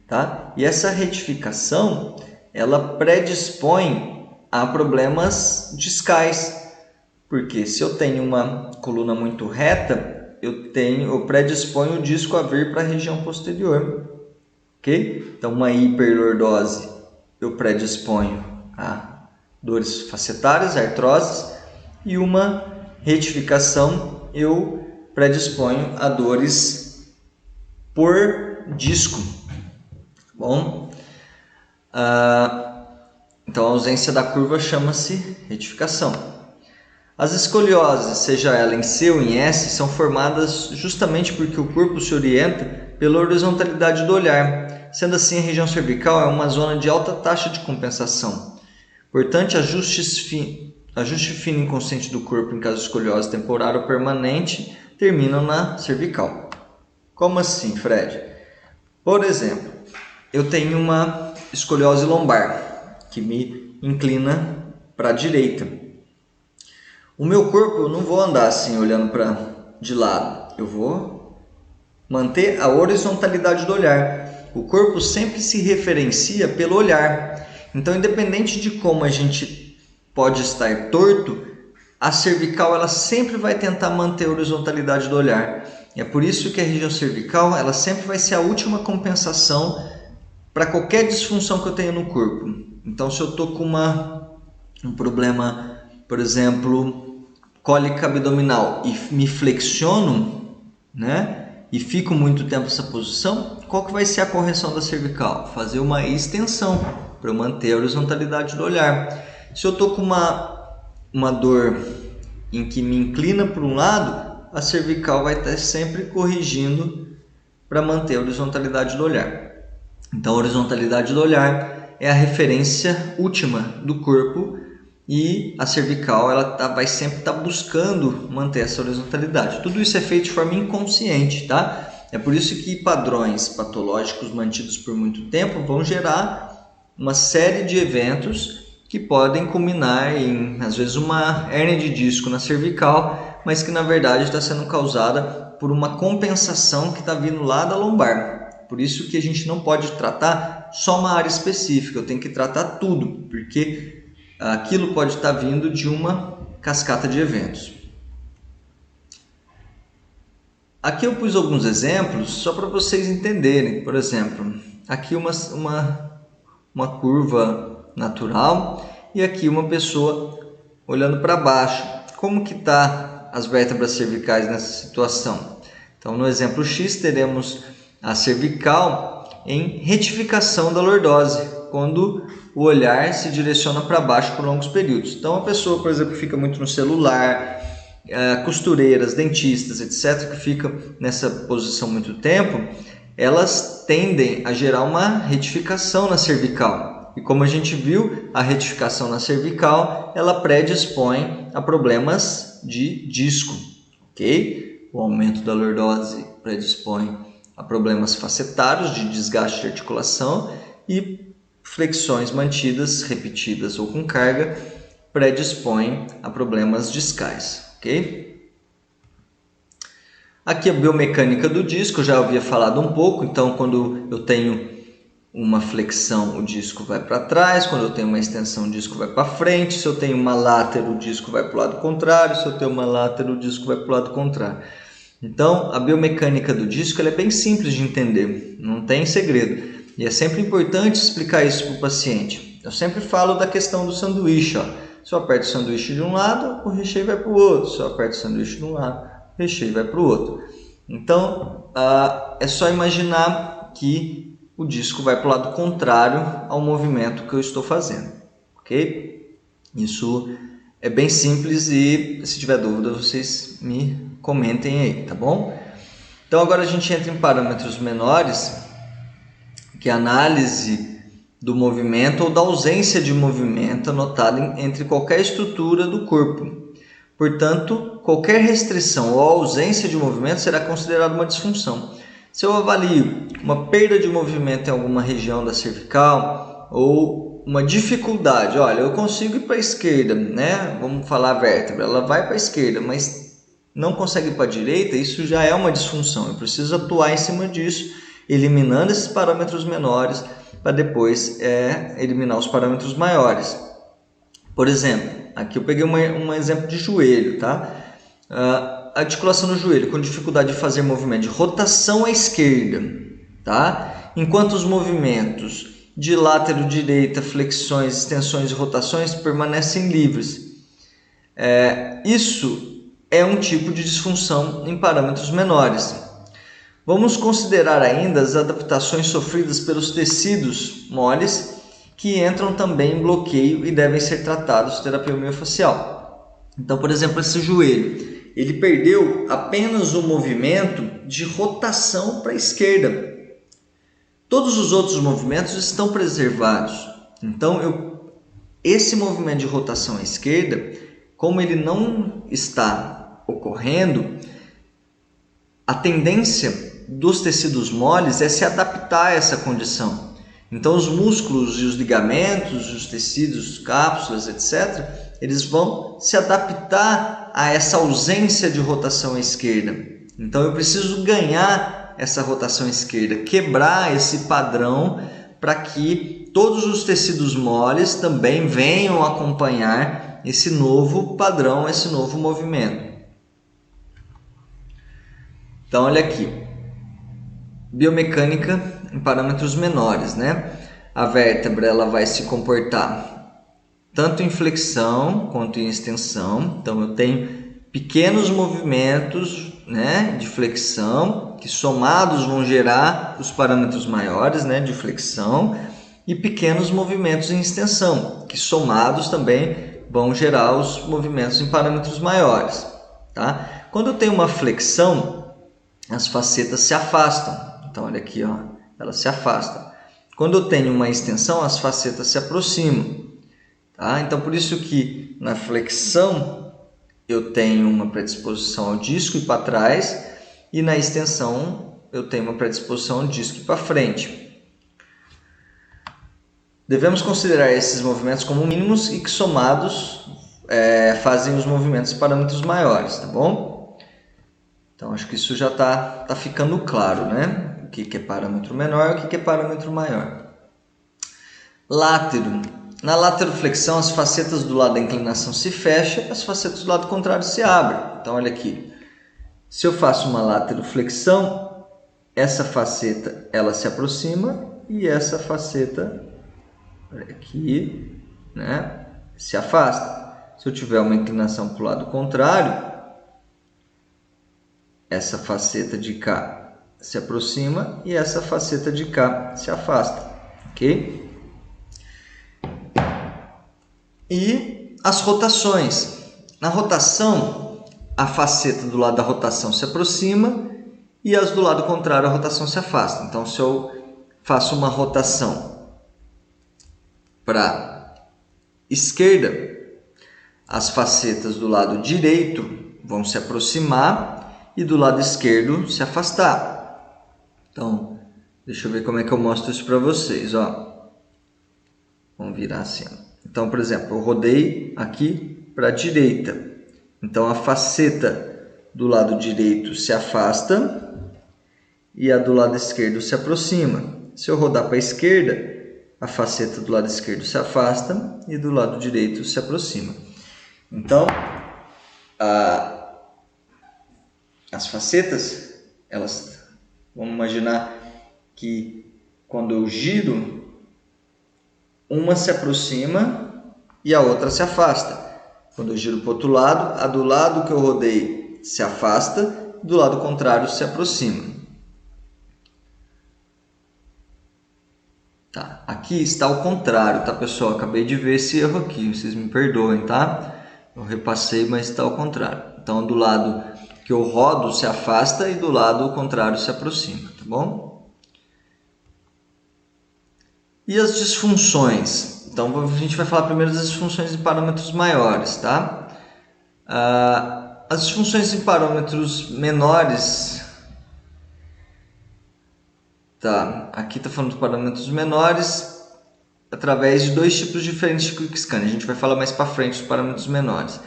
tá? E essa retificação, ela predispõe a problemas discais. Porque se eu tenho uma coluna muito reta, eu predisponho o disco a vir para a região posterior, ok? Então, uma hiperlordose eu predisponho a dores facetárias, artroses, e uma retificação eu predisponho a dores por disco. Bom, então a ausência da curva chama-se retificação. As escolioses, seja ela em C ou em S, são formadas justamente porque o corpo se orienta pela horizontalidade do olhar. Sendo assim, a região cervical é uma zona de alta taxa de compensação. Portanto, ajuste fino inconsciente do corpo em caso de escoliose temporária ou permanente terminam na cervical. Como assim, Fred? Por exemplo, eu tenho uma escoliose lombar que me inclina para a direita. O meu corpo, eu não vou andar assim, olhando de lado. Eu vou manter a horizontalidade do olhar. O corpo sempre se referencia pelo olhar. Então, independente de como a gente pode estar torto, a cervical ela sempre vai tentar manter a horizontalidade do olhar. É por isso que a região cervical ela sempre vai ser a última compensação para qualquer disfunção que eu tenha no corpo. Então, se eu estou com um problema, por exemplo, cólica abdominal e me flexiono, né, e fico muito tempo nessa posição, qual que vai ser a correção da cervical? Fazer uma extensão para eu manter a horizontalidade do olhar. Se eu estou com uma dor em que me inclina para um lado, a cervical vai estar sempre corrigindo para manter a horizontalidade do olhar. Então, a horizontalidade do olhar é a referência última do corpo e a cervical ela vai sempre estar buscando manter essa horizontalidade. Tudo isso é feito de forma inconsciente, tá? É por isso que padrões patológicos mantidos por muito tempo vão gerar uma série de eventos que podem culminar em, às vezes, uma hérnia de disco na cervical, mas que na verdade está sendo causada por uma compensação que está vindo lá da lombar. Por isso que a gente não pode tratar só uma área específica, eu tenho que tratar tudo, porque aquilo pode estar vindo de uma cascata de eventos. Aqui eu pus alguns exemplos só para vocês entenderem. Por exemplo, aqui uma curva natural e aqui uma pessoa olhando para baixo. Como que está as vértebras cervicais nessa situação? Então, no exemplo X, teremos a cervical em retificação da lordose, quando o olhar se direciona para baixo por longos períodos. Então, a pessoa, por exemplo, fica muito no celular, costureiras, dentistas, etc., que ficam nessa posição muito tempo, elas tendem a gerar uma retificação na cervical. E como a gente viu, a retificação na cervical, ela predispõe a problemas de disco, ok? O aumento da lordose predispõe a problemas facetários de desgaste de articulação e flexões mantidas, repetidas ou com carga, predispõem a problemas discais, ok? Aqui a biomecânica do disco, eu já havia falado um pouco. Então, quando eu tenho uma flexão, o disco vai para trás. Quando eu tenho uma extensão, o disco vai para frente. Se eu tenho uma látero, o disco vai para o lado contrário. Se eu tenho uma látero, o disco vai para o lado contrário. Então, a biomecânica do disco ela é bem simples de entender, não tem segredo. E é sempre importante explicar isso para o paciente. Eu sempre falo da questão do sanduíche. Se eu aperto o sanduíche de um lado, o recheio vai para o outro. Se eu aperto o sanduíche de um lado, o recheio vai para o outro. Então, é só imaginar que o disco vai para o lado contrário ao movimento que eu estou fazendo, ok? Isso é bem simples e, se tiver dúvida, vocês me comentem aí, tá bom? Então, agora a gente entra em parâmetros menores, que é a análise do movimento ou da ausência de movimento anotada entre qualquer estrutura do corpo. Portanto, qualquer restrição ou ausência de movimento será considerada uma disfunção. Se eu avalio uma perda de movimento em alguma região da cervical ou uma dificuldade, olha, eu consigo ir para a esquerda, né? Vamos falar a vértebra, ela vai para a esquerda, mas não consegue ir para a direita, isso já é uma disfunção. Eu preciso atuar em cima disso, eliminando esses parâmetros menores para depois eliminar os parâmetros maiores. Por exemplo, aqui eu peguei um exemplo de joelho, tá? Articulação no joelho com dificuldade de fazer movimento de rotação à esquerda, tá? Enquanto os movimentos de látero direita, flexões, extensões e rotações permanecem livres. Isso é um tipo de disfunção em parâmetros menores. Vamos considerar ainda as adaptações sofridas pelos tecidos moles, que entram também em bloqueio e devem ser tratados com terapia miofascial. Então, por exemplo, esse joelho, ele perdeu apenas o movimento de rotação para a esquerda. Todos os outros movimentos estão preservados. Então, esse movimento de rotação à esquerda, como ele não está ocorrendo, a tendência dos tecidos moles é se adaptar a essa condição. Então, os músculos e os ligamentos, os tecidos, cápsulas, etc., eles vão se adaptar a essa ausência de rotação à esquerda. Então, eu preciso ganhar essa rotação à esquerda, quebrar esse padrão para que todos os tecidos moles também venham acompanhar esse novo padrão, esse novo movimento. Então, olha aqui, biomecânica em parâmetros menores, né? A vértebra ela vai se comportar tanto em flexão quanto em extensão. Então, eu tenho pequenos movimentos, né, de flexão, que somados vão gerar os parâmetros maiores, né, de flexão, e pequenos movimentos em extensão, que somados também vão gerar os movimentos em parâmetros maiores. Tá? Quando eu tenho uma flexão, as facetas se afastam. Então, olha aqui, ó, elas se afastam. Quando eu tenho uma extensão, as facetas se aproximam. Tá? Então, por isso que na flexão eu tenho uma predisposição ao disco e para trás, e na extensão eu tenho uma predisposição ao disco e para frente. Devemos considerar esses movimentos como mínimos e que somados fazem os movimentos em parâmetros maiores, tá bom? Então acho que isso já está ficando claro, né? O que é parâmetro menor e o que é parâmetro maior. Látero. Na lateroflexão, as facetas do lado da inclinação se fecham, as facetas do lado contrário se abrem. Então, olha aqui. Se eu faço uma lateroflexão, essa faceta ela se aproxima e essa faceta, olha aqui, né, se afasta. Se eu tiver uma inclinação para o lado contrário, essa faceta de cá se aproxima e essa faceta de cá se afasta. Ok? E as rotações. Na rotação, a faceta do lado da rotação se aproxima e as do lado contrário a rotação se afasta. Então, se eu faço uma rotação para esquerda, as facetas do lado direito vão se aproximar e do lado esquerdo se afastar. Então, deixa eu ver como é que eu mostro isso para vocês. Ó. Vamos virar assim. Então, por exemplo, eu rodei aqui para a direita. Então, a faceta do lado direito se afasta e a do lado esquerdo se aproxima. Se eu rodar para a esquerda, a faceta do lado esquerdo se afasta e do lado direito se aproxima. Então, as facetas, vamos imaginar que quando eu giro, uma se aproxima e a outra se afasta. Quando eu giro para o outro lado, a do lado que eu rodei se afasta, do lado contrário se aproxima. Tá. Aqui está o contrário, tá, pessoal? Acabei de ver esse erro aqui, vocês me perdoem, tá? Eu repassei, mas está ao contrário. Então, do lado que eu rodo se afasta e do lado contrário se aproxima, tá bom? E as disfunções? Então, a gente vai falar primeiro das disfunções em parâmetros maiores, tá? As disfunções em parâmetros menores... Tá, aqui está falando de parâmetros menores através de dois tipos diferentes de quick scan. A gente vai falar mais para frente dos parâmetros menores.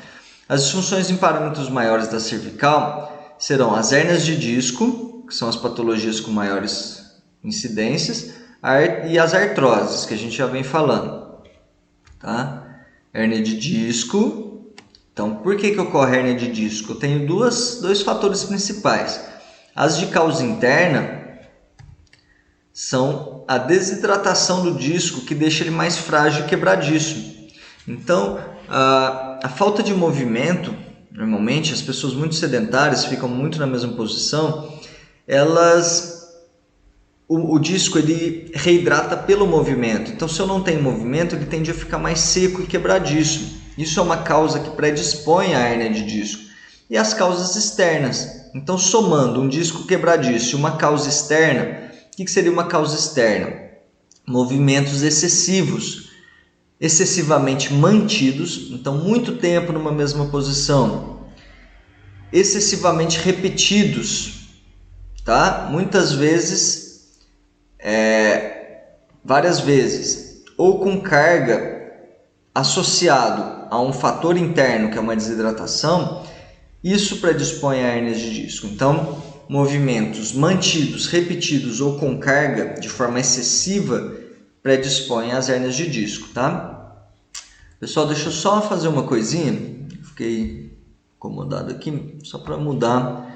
As disfunções em parâmetros maiores da cervical serão as hérnias de disco, que são as patologias com maiores incidências, e as artroses, que a gente já vem falando. Tá? Hérnia de disco. Então, por que ocorre hérnia de disco? Eu tenho dois fatores principais. As de causa interna são a desidratação do disco, que deixa ele mais frágil e quebradiço. Então, a falta de movimento, normalmente as pessoas muito sedentárias ficam muito na mesma posição, o disco ele reidrata pelo movimento. Então, se eu não tenho movimento, ele tende a ficar mais seco e quebradiço. Isso é uma causa que predispõe à hérnia de disco. E as causas externas. Então, somando um disco quebradiço e uma causa externa, o que seria uma causa externa? Movimentos excessivos, excessivamente mantidos, então muito tempo numa mesma posição, excessivamente repetidos, tá? Muitas vezes, várias vezes, ou com carga associado a um fator interno, que é uma desidratação, isso predispõe a hérnias de disco. Então, movimentos mantidos, repetidos ou com carga de forma excessiva predispõem às hérnias de disco, tá? Pessoal, deixa eu só fazer uma coisinha. Fiquei incomodado aqui, só para mudar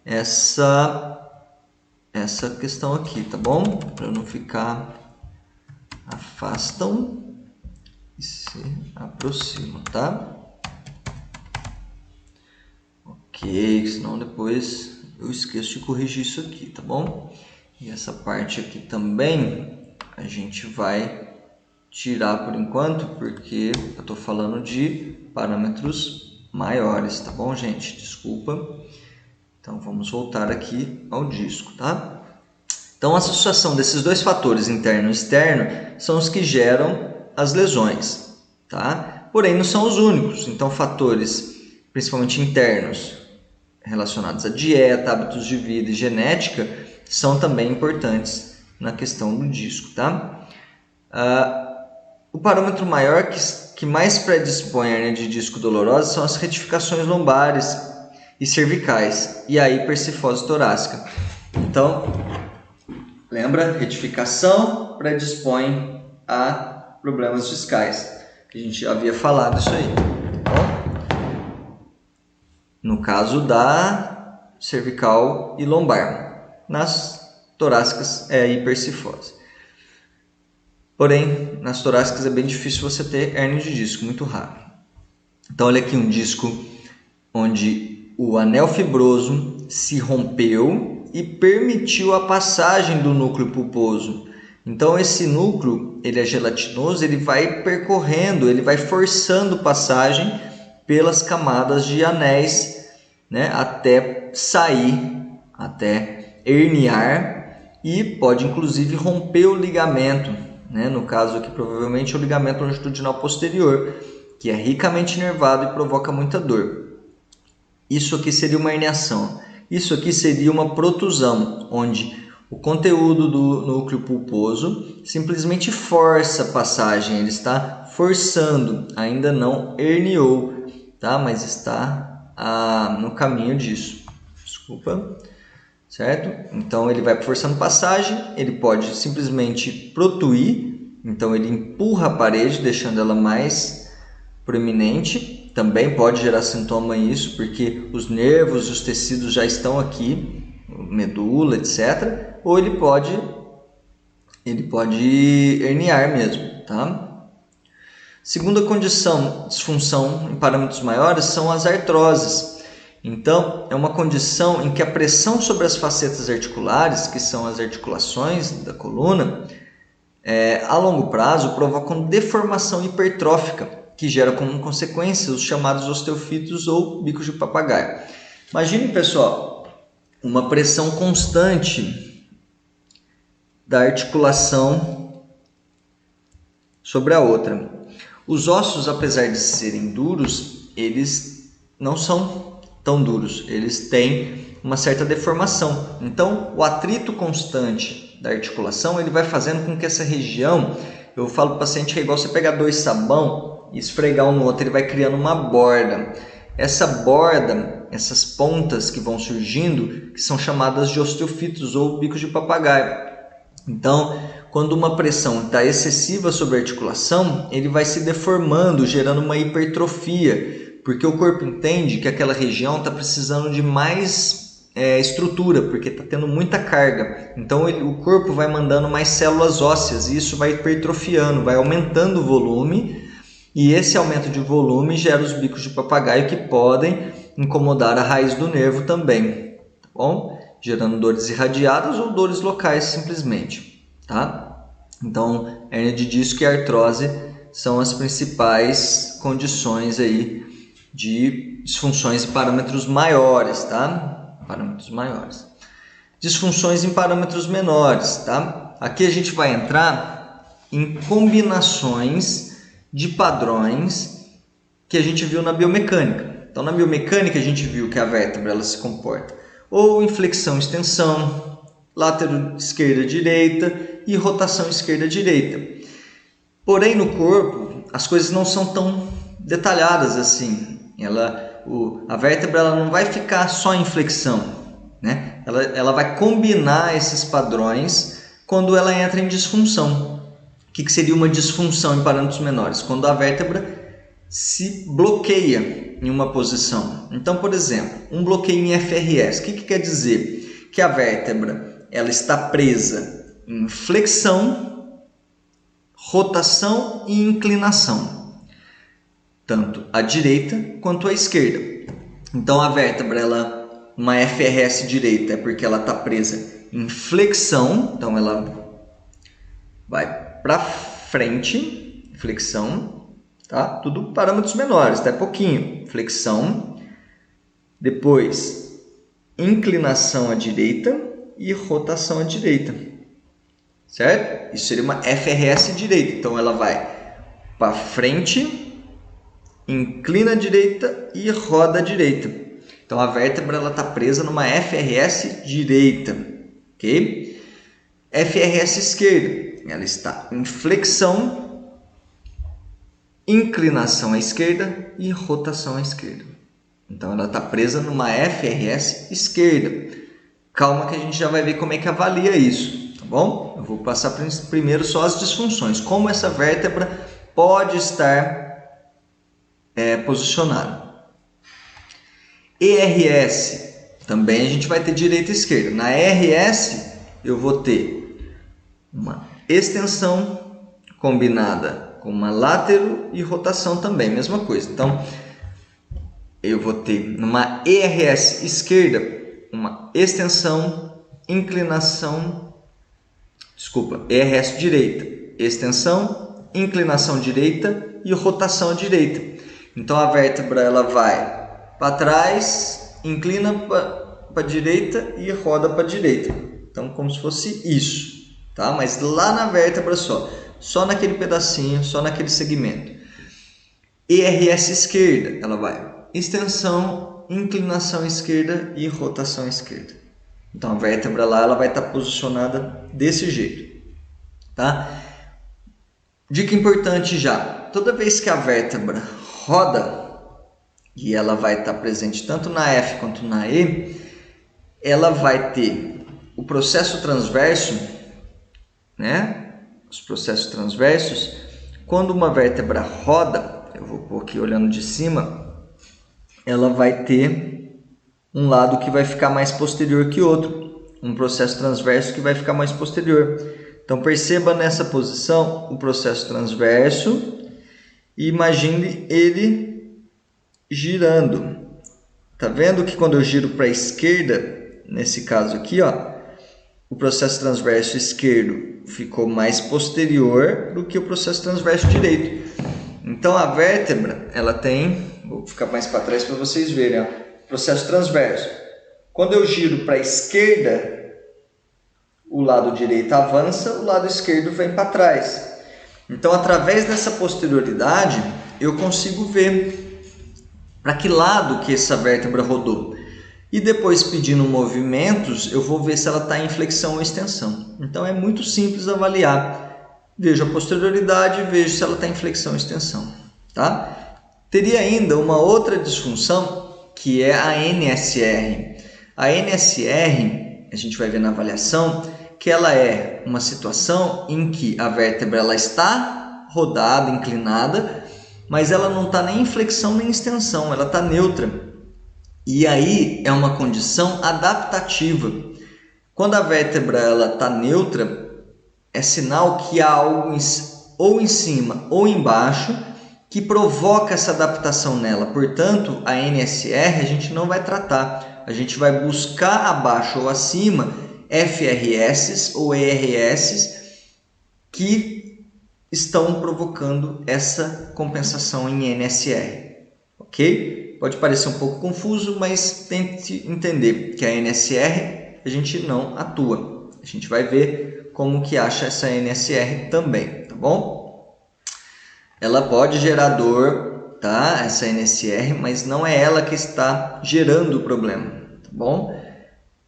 essa questão aqui, tá bom? Para não ficar... Afastam e se aproximam, tá? Ok, senão depois eu esqueço de corrigir isso aqui, tá bom? E essa parte aqui também a gente vai tirar por enquanto, porque eu estou falando de parâmetros maiores, tá bom, gente? Desculpa. Então vamos voltar aqui ao disco, tá? Então a associação desses dois fatores, interno e externo, são os que geram as lesões, tá? Porém não são os únicos. Então fatores principalmente internos relacionados à dieta, hábitos de vida e genética são também importantes na questão do disco, tá? O parâmetro maior que mais predispõe a hernia de disco dolorosa são as retificações lombares e cervicais e a hipercifose torácica. Então, lembra? Retificação predispõe a problemas discais. A gente já havia falado isso aí. Bom, no caso da cervical e lombar. Nas torácicas é a hipercifose. Porém, nas torácicas é bem difícil você ter hérnia de disco, muito raro. Então, olha aqui um disco onde o anel fibroso se rompeu e permitiu a passagem do núcleo pulposo. Então, esse núcleo, ele é gelatinoso, ele vai percorrendo, ele vai forçando passagem pelas camadas de anéis, né, até sair, até herniar e pode inclusive romper o ligamento, né? No caso aqui provavelmente é o ligamento longitudinal posterior, que é ricamente nervado e provoca muita dor. Isso aqui seria uma herniação. Isso aqui seria uma protusão, onde o conteúdo do núcleo pulposo simplesmente força a passagem, ele está forçando, ainda não herniou, tá? Mas está no caminho disso. Desculpa, certo? Então ele vai forçando passagem, ele pode simplesmente protuir, então ele empurra a parede, deixando ela mais proeminente. Também pode gerar sintoma isso, porque os nervos e os tecidos já estão aqui, medula, etc. Ou ele pode herniar mesmo, tá? Segunda condição, disfunção em parâmetros maiores, são as artroses. Então, é uma condição em que a pressão sobre as facetas articulares, que são as articulações da coluna, a longo prazo provocam deformação hipertrófica, que gera como consequência os chamados osteofitos ou bicos de papagaio. Imagine, pessoal, uma pressão constante da articulação sobre a outra. Os ossos, apesar de serem duros, eles não são tão duros, eles têm uma certa deformação. Então, o atrito constante da articulação, ele vai fazendo com que essa região, eu falo para o paciente que é igual você pegar dois sabão e esfregar um no outro, ele vai criando uma borda. Essa borda, essas pontas que vão surgindo, que são chamadas de osteofitos ou bicos de papagaio. Então, quando uma pressão está excessiva sobre a articulação, ele vai se deformando, gerando uma hipertrofia, porque o corpo entende que aquela região está precisando de mais estrutura, porque está tendo muita carga. Então o corpo vai mandando mais células ósseas e isso vai hipertrofiando, vai aumentando o volume, e esse aumento de volume gera os bicos de papagaio que podem incomodar a raiz do nervo também, tá bom? Gerando dores irradiadas ou dores locais simplesmente, tá? Então, hérnia de disco e artrose são as principais condições aí de disfunções em parâmetros maiores, tá? Parâmetros maiores. Disfunções em parâmetros menores, tá? Aqui a gente vai entrar em combinações de padrões que a gente viu na biomecânica. Então, na biomecânica a gente viu que a vértebra ela se comporta ou em flexão extensão, látero esquerda-direita e rotação esquerda-direita. Porém, no corpo, as coisas não são tão detalhadas assim. A vértebra ela não vai ficar só em flexão, né? Ela vai combinar esses padrões quando ela entra em disfunção, que seria uma disfunção em parâmetros menores? Quando a vértebra se bloqueia em uma posição. Então, por exemplo, um bloqueio em FRS. O que quer dizer? Que a vértebra ela está presa em flexão, rotação e inclinação, tanto à direita quanto à esquerda. Então, a vértebra, uma FRS direita, é porque ela está presa em flexão, então ela vai para frente, flexão, tá? Tudo parâmetros menores, tá? Pouquinho, flexão, depois inclinação à direita e rotação à direita, certo? Isso seria uma FRS direita, então ela vai para frente, inclina à direita e roda à direita. Então a vértebra ela está presa numa FRS direita, ok? FRS esquerda, ela está em flexão, inclinação à esquerda e rotação à esquerda. Então ela está presa numa FRS esquerda. Calma que a gente já vai ver como é que avalia isso, tá bom? Eu vou passar primeiro só as disfunções, como essa vértebra pode estar posicionada. ERS, também a gente vai ter direita e esquerda. Na ERS eu vou ter uma extensão combinada com uma látero e rotação também, mesma coisa. Então, eu vou ter numa ERS esquerda uma extensão, inclinação, ERS direita, extensão, inclinação direita e rotação direita. Então, a vértebra ela vai para trás, inclina para a direita e roda para a direita. Então, como se fosse isso. Tá? Mas lá na vértebra só naquele pedacinho, só naquele segmento. ERS esquerda, ela vai extensão, inclinação esquerda e rotação esquerda. Então a vértebra lá ela vai estar posicionada desse jeito, tá? Dica importante já, toda vez que a vértebra roda, e ela vai estar presente tanto na F quanto na E, ela vai ter o processo transverso, né? Os processos transversos, quando uma vértebra roda, eu vou pôr aqui olhando de cima, ela vai ter um lado que vai ficar mais posterior que outro, um processo transverso que vai ficar mais posterior. Então perceba nessa posição o processo transverso e imagine ele girando. Tá vendo que quando eu giro para a esquerda, nesse caso aqui, ó, o processo transverso esquerdo ficou mais posterior do que o processo transverso direito. Então a vértebra, ela tem, vou ficar mais para trás para vocês verem, ó, processo transverso. Quando eu giro para a esquerda, o lado direito avança, o lado esquerdo vem para trás. Então, através dessa posterioridade, eu consigo ver para que lado que essa vértebra rodou. E depois, pedindo movimentos, eu vou ver se ela está em flexão ou extensão. Então, é muito simples avaliar. Vejo a posterioridade e vejo se ela está em flexão ou extensão. Tá? Teria ainda uma outra disfunção, que é a NSR. A NSR, a gente vai ver na avaliação, que ela é uma situação em que a vértebra ela está rodada, inclinada, mas ela não está nem em flexão nem em extensão, ela está neutra. E aí é uma condição adaptativa. Quando a vértebra está neutra, é sinal que há algo ou em cima ou embaixo que provoca essa adaptação nela. Portanto, a NSR a gente não vai tratar. A gente vai buscar abaixo ou acima FRS ou ERS que estão provocando essa compensação em NSR. Ok? Pode parecer um pouco confuso, mas tente entender que a NSR a gente não atua. A gente vai ver como que acha essa NSR também, tá bom? Ela pode gerar dor, tá? Essa NSR, mas não é ela que está gerando o problema, tá bom?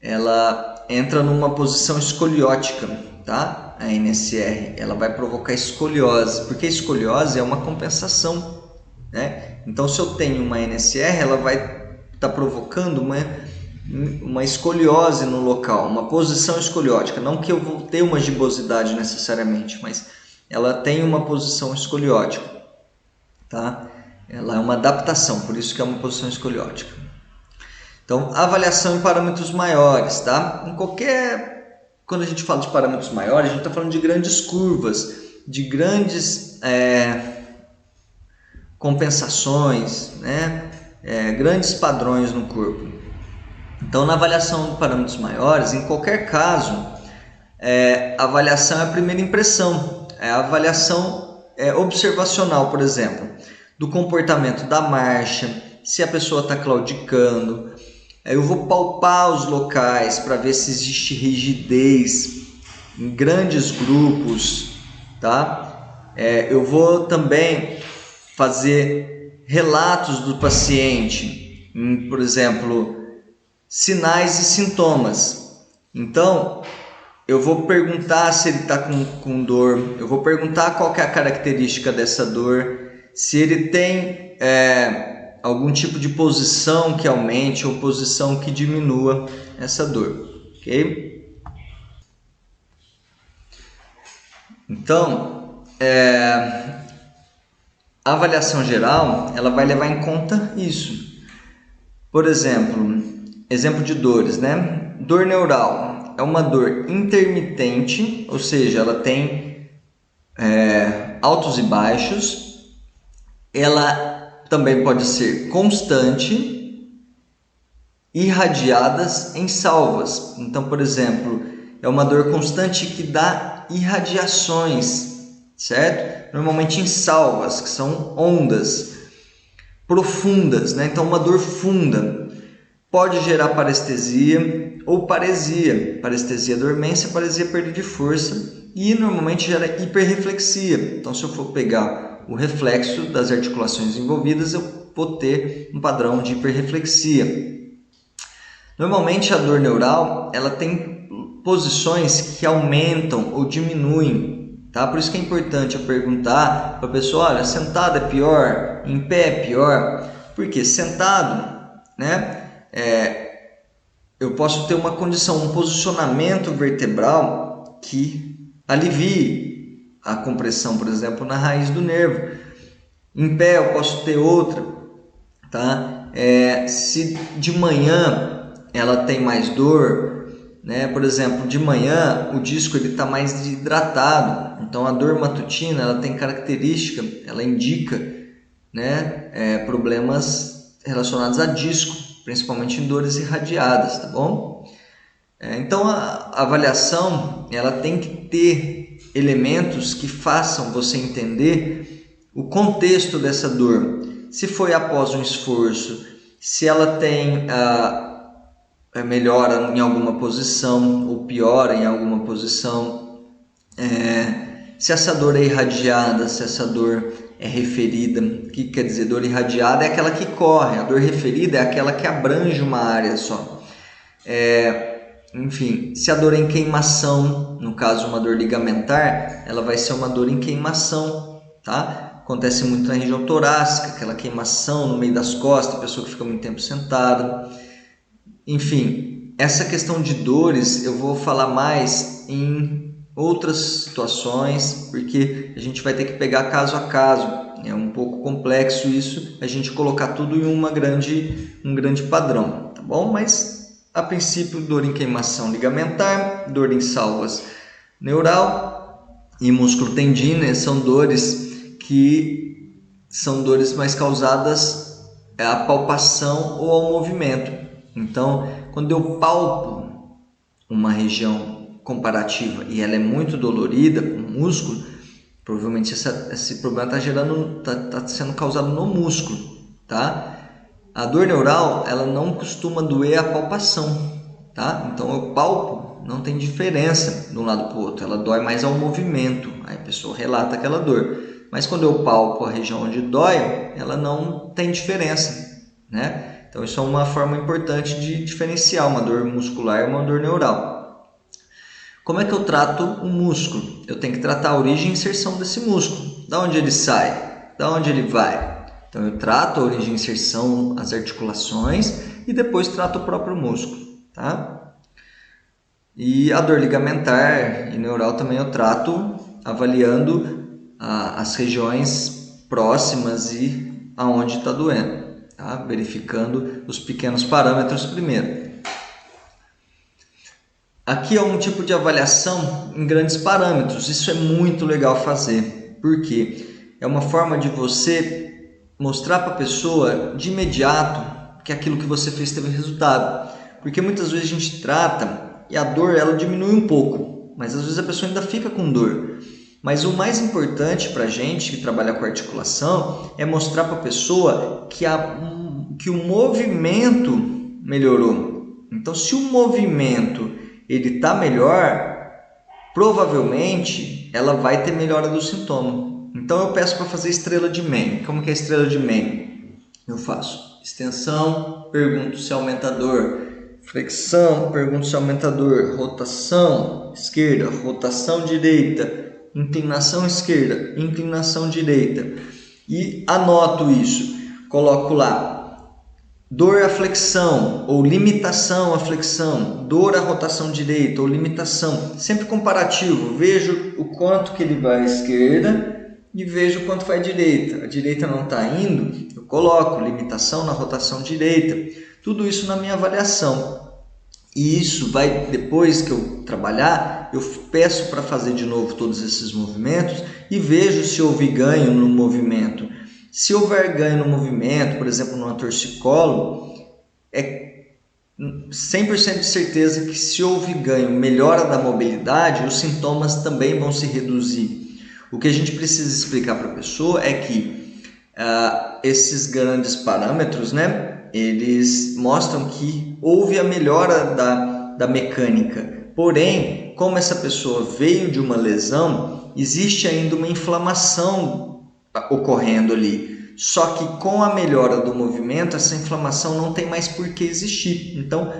Ela entra numa posição escoliótica, tá? A NSR, ela vai provocar escoliose, porque a escoliose é uma compensação, né? Então, se eu tenho uma NSR, ela vai estar provocando uma escoliose no local, uma posição escoliótica. Não que eu vou ter uma gibosidade necessariamente, mas ela tem uma posição escoliótica, tá? Ela é uma adaptação, por isso que é uma posição escoliótica. Então, avaliação em parâmetros maiores, tá? Quando a gente fala de parâmetros maiores, a gente está falando de grandes curvas, de grandes compensações, né? Grandes padrões no corpo. Então, na avaliação de parâmetros maiores, em qualquer caso, a avaliação é a primeira impressão, é a avaliação observacional, por exemplo, do comportamento da marcha, se a pessoa está claudicando. Eu vou palpar os locais para ver se existe rigidez em grandes grupos, tá? Eu vou também fazer relatos do paciente, por exemplo, sinais e sintomas. Então, eu vou perguntar se ele está com dor, eu vou perguntar qual que é a característica dessa dor, se ele tem algum tipo de posição que aumente ou posição que diminua essa dor, ok? Então, a avaliação geral, ela vai levar em conta isso. Por exemplo, exemplo de dores, né? Dor neural é uma dor intermitente, ou seja, ela tem altos e baixos. Ela também pode ser constante, irradiadas em salvas. Então, por exemplo, é uma dor constante que dá irradiações, certo? Normalmente em salvas, que são ondas profundas, né? Então, uma dor funda pode gerar parestesia ou paresia. Parestesia, dormência, paresia, perda de força, e normalmente gera hiperreflexia. Então, se eu for pegar o reflexo das articulações envolvidas, eu vou ter um padrão de hiperreflexia. Normalmente a dor neural, ela tem posições que aumentam ou diminuem, tá? Por isso que é importante eu perguntar para a pessoa, olha, sentado é pior, em pé é pior, porque sentado, né, eu posso ter uma condição, um posicionamento vertebral que alivie a compressão, por exemplo, na raiz do nervo. Em pé eu posso ter outra, tá? Se de manhã ela tem mais dor, né? Por exemplo, de manhã o disco ele está mais desidratado, então a dor matutina ela tem característica, ela indica, né, problemas relacionados a disco, principalmente em dores irradiadas, tá bom? Então a avaliação ela tem que ter elementos que façam você entender o contexto dessa dor, se foi após um esforço, se ela tem melhora em alguma posição ou piora em alguma posição, se essa dor é irradiada, se essa dor é referida. O que quer dizer? Dor irradiada é aquela que corre, a dor referida é aquela que abrange uma área só. Enfim, se a dor é em queimação, no caso uma dor ligamentar, ela vai ser uma dor em queimação, tá? Acontece muito na região torácica, aquela queimação no meio das costas, a pessoa que fica muito tempo sentada. Enfim, essa questão de dores eu vou falar mais em outras situações, porque a gente vai ter que pegar caso a caso. É um pouco complexo isso, a gente colocar tudo em um grande padrão, tá bom? Mas a princípio, dor em queimação ligamentar, dor em salvas neural e músculo tendíneo são dores mais causadas à palpação ou ao movimento. Então, quando eu palpo uma região comparativa e ela é muito dolorida, o músculo, provavelmente esse problema está sendo causado no músculo, tá? A dor neural, ela não costuma doer a palpação, tá? Então eu palpo, não tem diferença de um lado para o outro, ela dói mais ao movimento, aí a pessoa relata aquela dor. Mas quando eu palpo a região onde dói, ela não tem diferença, né? Então isso é uma forma importante de diferenciar uma dor muscular e uma dor neural. Como é que eu trato o músculo? Eu tenho que tratar a origem e inserção desse músculo. Da onde ele sai? Da onde ele vai? Então eu trato a origem e inserção, as articulações e depois trato o próprio músculo, tá? E a dor ligamentar e neural também eu trato avaliando as regiões próximas e aonde está doendo, tá? Verificando os pequenos parâmetros primeiro. Aqui é um tipo de avaliação em grandes parâmetros. Isso é muito legal fazer, porque é uma forma de você mostrar para a pessoa de imediato que aquilo que você fez teve resultado. Porque muitas vezes a gente trata e a dor ela diminui um pouco, mas às vezes a pessoa ainda fica com dor. Mas o mais importante para a gente que trabalha com articulação é mostrar para a pessoa que o movimento melhorou. Então, se o movimento ele está melhor, provavelmente ela vai ter melhora do sintoma. Então eu peço para fazer estrela de Mann. Como que é a estrela de Mann? Eu faço extensão, pergunto se aumenta a dor. Flexão, pergunto se aumenta a dor. Rotação esquerda, rotação direita. Inclinação esquerda, inclinação direita. E anoto isso. Coloco lá dor à flexão ou limitação à flexão, dor à rotação direita ou limitação, sempre comparativo, vejo o quanto que ele vai à esquerda e vejo o quanto vai à direita. A direita não está indo, eu coloco limitação na rotação direita, tudo isso na minha avaliação. E isso vai, depois que eu trabalhar, eu peço para fazer de novo todos esses movimentos e vejo se houve ganho no movimento. Se houver ganho no movimento, por exemplo, no torcicolo, é 100% de certeza que se houve ganho, melhora da mobilidade, os sintomas também vão se reduzir. O que a gente precisa explicar para a pessoa é que esses grandes parâmetros, né, eles mostram que houve a melhora da mecânica. Porém, como essa pessoa veio de uma lesão, existe ainda uma inflamação ocorrendo ali, só que com a melhora do movimento essa inflamação não tem mais por que existir. Então,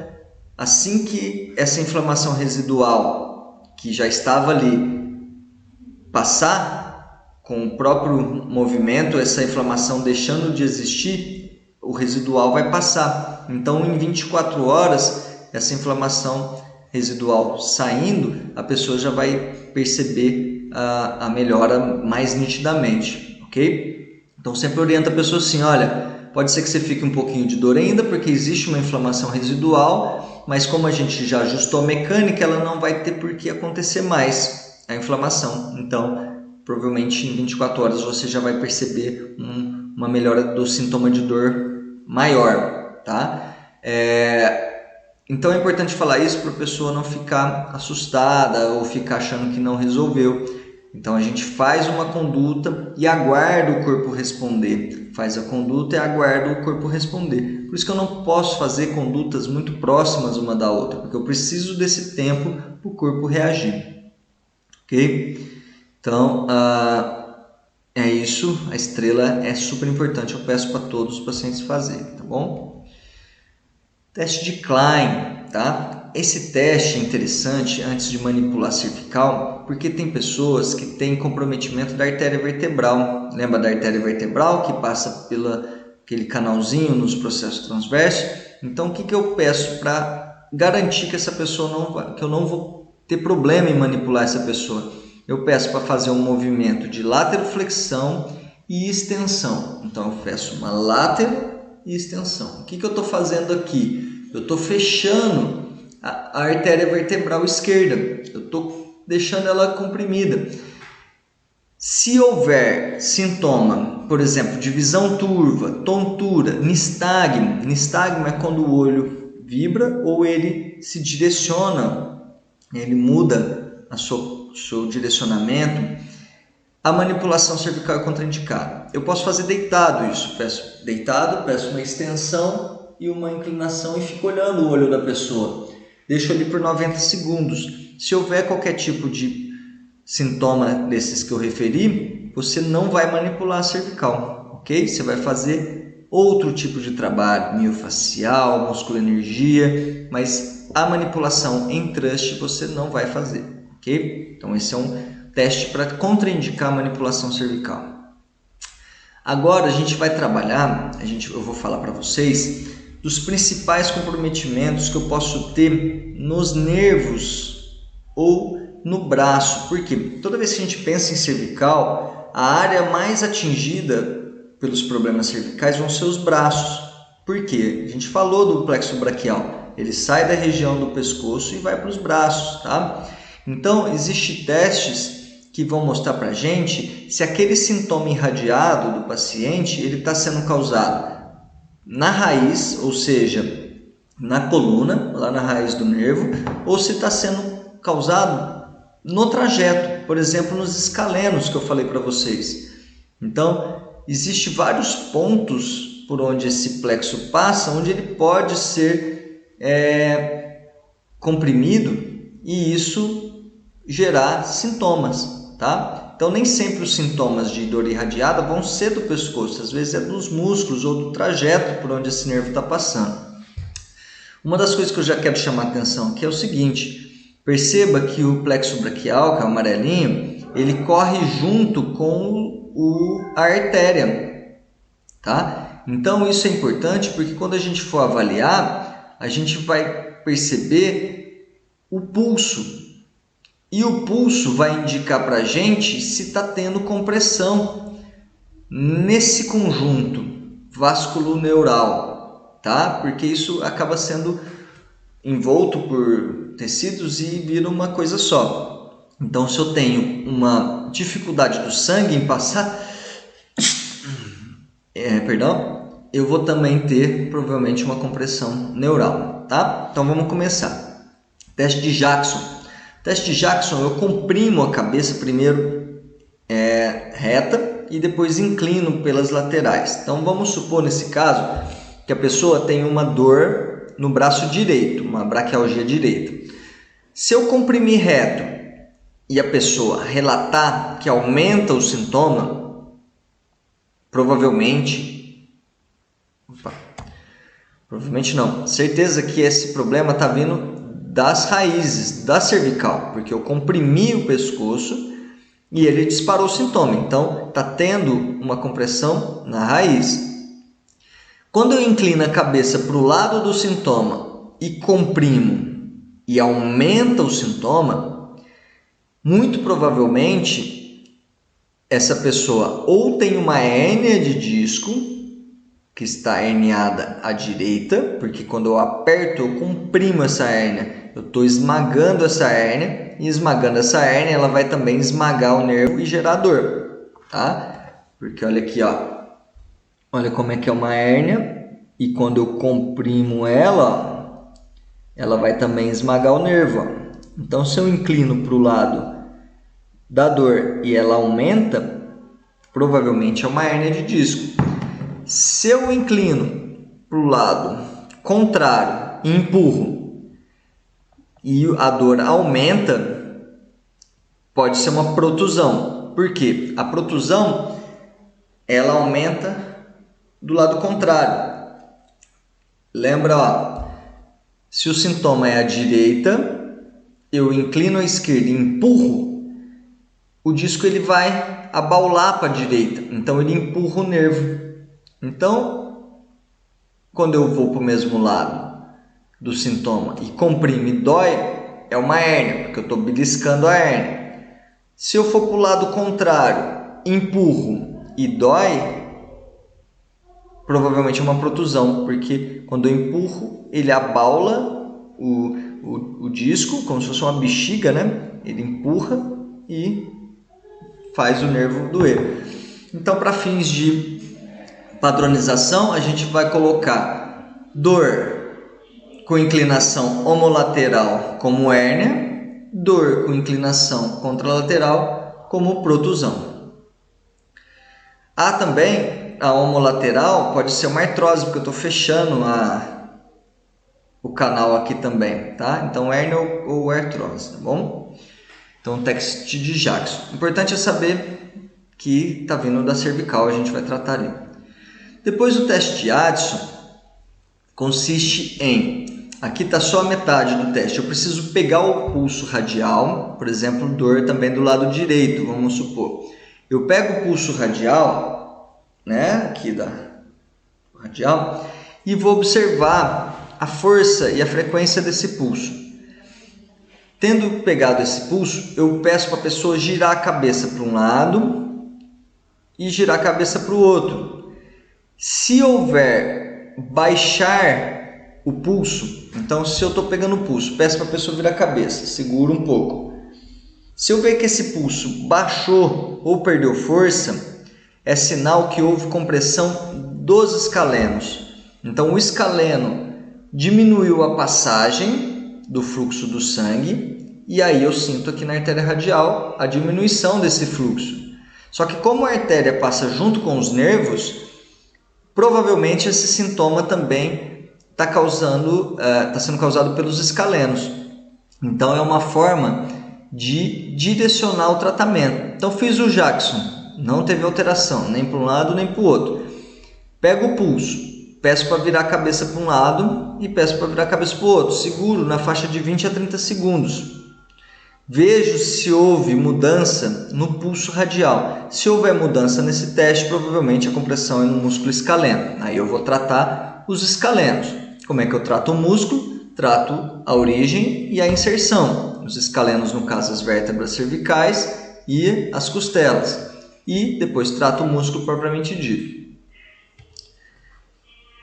assim que essa inflamação residual que já estava ali passar, com o próprio movimento, essa inflamação deixando de existir, o residual vai passar. Então, em 24 horas, essa inflamação residual saindo, a pessoa já vai perceber a melhora mais nitidamente. Ok? Então sempre orienta a pessoa assim, olha, pode ser que você fique um pouquinho de dor ainda, porque existe uma inflamação residual, mas como a gente já ajustou a mecânica, ela não vai ter por que acontecer mais a inflamação. Então, provavelmente em 24 horas você já vai perceber uma melhora do sintoma de dor maior, tá? Então é importante falar isso para a pessoa não ficar assustada ou ficar achando que não resolveu. Então a gente faz uma conduta e aguarda o corpo responder. Faz a conduta e aguarda o corpo responder. Por isso que eu não posso fazer condutas muito próximas uma da outra, porque eu preciso desse tempo para o corpo reagir. Ok? Então é isso. A estrela é super importante. Eu peço para todos os pacientes fazerem, tá bom? Teste de Klein, tá? Esse teste é interessante antes de manipular cervical, porque tem pessoas que têm comprometimento da artéria vertebral. Lembra da artéria vertebral que passa pelo aquele canalzinho nos processos transversos? Então, o que eu peço para garantir que essa pessoa que eu não vou ter problema em manipular essa pessoa? Eu peço para fazer um movimento de lateroflexão e extensão. Então, eu faço uma látero e extensão. O que eu estou fazendo aqui? Eu estou fechando a artéria vertebral esquerda, eu estou deixando ela comprimida. Se houver sintoma, por exemplo, de visão turva, tontura, nistagmo, nistagmo é quando o olho vibra ou ele se direciona, ele muda o seu direcionamento, a manipulação cervical é contraindicada. Eu posso fazer deitado isso, peço deitado, peço uma extensão e uma inclinação e fico olhando o olho da pessoa. Deixo ali por 90 segundos. Se houver qualquer tipo de sintoma desses que eu referi, você não vai manipular a cervical, ok? Você vai fazer outro tipo de trabalho, miofacial, musculoenergia, mas a manipulação em trust você não vai fazer, ok? Então esse é um teste para contraindicar a manipulação cervical. Agora a gente vai trabalhar, eu vou falar para vocês dos principais comprometimentos que eu posso ter nos nervos ou no braço. Porque toda vez que a gente pensa em cervical, a área mais atingida pelos problemas cervicais vão ser os braços. Por quê? A gente falou do plexo braquial. Ele sai da região do pescoço e vai para os braços, tá? Então, existem testes que vão mostrar para a gente se aquele sintoma irradiado do paciente ele está sendo causado na raiz, ou seja, na coluna, lá na raiz do nervo, ou se está sendo causado no trajeto, por exemplo, nos escalenos que eu falei para vocês. Então, existem vários pontos por onde esse plexo passa, onde ele pode ser comprimido e isso gerar sintomas, tá? Então, nem sempre os sintomas de dor irradiada vão ser do pescoço, às vezes é dos músculos ou do trajeto por onde esse nervo está passando. Uma das coisas que eu já quero chamar a atenção aqui é o seguinte: perceba que o plexo braquial, que é o amarelinho, ele corre junto com a artéria, tá? Então isso é importante porque quando a gente for avaliar, a gente vai perceber o pulso. E o pulso vai indicar para a gente se está tendo compressão nesse conjunto vasculoneural, tá? Porque isso acaba sendo envolto por tecidos e vira uma coisa só. Então, se eu tenho uma dificuldade do sangue em passar, eu vou também ter provavelmente uma compressão neural, tá? Então, vamos começar. Teste de Jackson. Teste de Jackson, eu comprimo a cabeça primeiro reta e depois inclino pelas laterais. Então, vamos supor nesse caso que a pessoa tem uma dor no braço direito, uma braquialgia direita. Se eu comprimir reto e a pessoa relatar que aumenta o sintoma, provavelmente não, certeza que esse problema está vindo das raízes, da cervical, porque eu comprimi o pescoço e ele disparou o sintoma. Então, está tendo uma compressão na raiz. Quando eu inclino a cabeça para o lado do sintoma e comprimo e aumenta o sintoma, muito provavelmente essa pessoa ou tem uma hérnia de disco, que está herniada à direita, porque quando eu aperto, eu comprimo essa hérnia, eu estou esmagando essa hérnia, e esmagando essa hérnia, ela vai também esmagar o nervo e gerar dor, tá? Porque olha aqui, ó. Olha como é que é uma hérnia, e quando eu comprimo ela, ela vai também esmagar o nervo, ó. Então, se eu inclino para o lado da dor e ela aumenta, provavelmente é uma hérnia de disco. Se eu inclino para o lado contrário e empurro e a dor aumenta, pode ser uma protusão. Por quê? A protusão ela aumenta do lado contrário. Lembra, ó, se o sintoma é à direita, eu inclino à esquerda e empurro, o disco ele vai abaular para a direita, então ele empurra o nervo. Então, quando eu vou para o mesmo lado do sintoma e comprime e dói, é uma hérnia, porque eu estou beliscando a hérnia. Se eu for para o lado contrário, empurro e dói, provavelmente é uma protusão, porque quando eu empurro, ele abaula o disco, como se fosse uma bexiga, né? Ele empurra e faz o nervo doer. Então, para fins de padronização, a gente vai colocar dor com inclinação homolateral como hérnia, dor com inclinação contralateral como protusão. Há também a homolateral, pode ser uma artrose, porque eu estou fechando o canal aqui também, tá? Então, hérnia ou artrose, tá bom? Então, teste de Jackson. O importante é saber que está vindo da cervical, a gente vai tratar ali. Depois o teste de Addison consiste em, aqui está só a metade do teste, eu preciso pegar o pulso radial, por exemplo, dor também do lado direito, vamos supor. Eu pego o pulso radial, né, aqui da radial, e vou observar a força e a frequência desse pulso. Tendo pegado esse pulso, eu peço para a pessoa girar a cabeça para um lado e girar a cabeça para o outro. Se houver baixar o pulso, então se eu estou pegando o pulso, peço para a pessoa virar a cabeça, seguro um pouco. Se eu ver que esse pulso baixou ou perdeu força, é sinal que houve compressão dos escalenos. Então o escaleno diminuiu a passagem do fluxo do sangue e aí eu sinto aqui na artéria radial a diminuição desse fluxo. Só que como a artéria passa junto com os nervos, provavelmente esse sintoma também está sendo causado pelos escalenos. Então é uma forma de direcionar o tratamento. Então fiz o Jackson, não teve alteração, nem para um lado nem para o outro. Pego o pulso, peço para virar a cabeça para um lado e peço para virar a cabeça para o outro. Seguro na faixa de 20 a 30 segundos. Vejo se houve mudança no pulso radial. Se houver mudança nesse teste, provavelmente a compressão é no músculo escaleno. Aí eu vou tratar os escalenos. Como é que eu trato o músculo? Trato a origem e a inserção. Os escalenos, no caso, as vértebras cervicais e as costelas. E depois trato o músculo propriamente dito.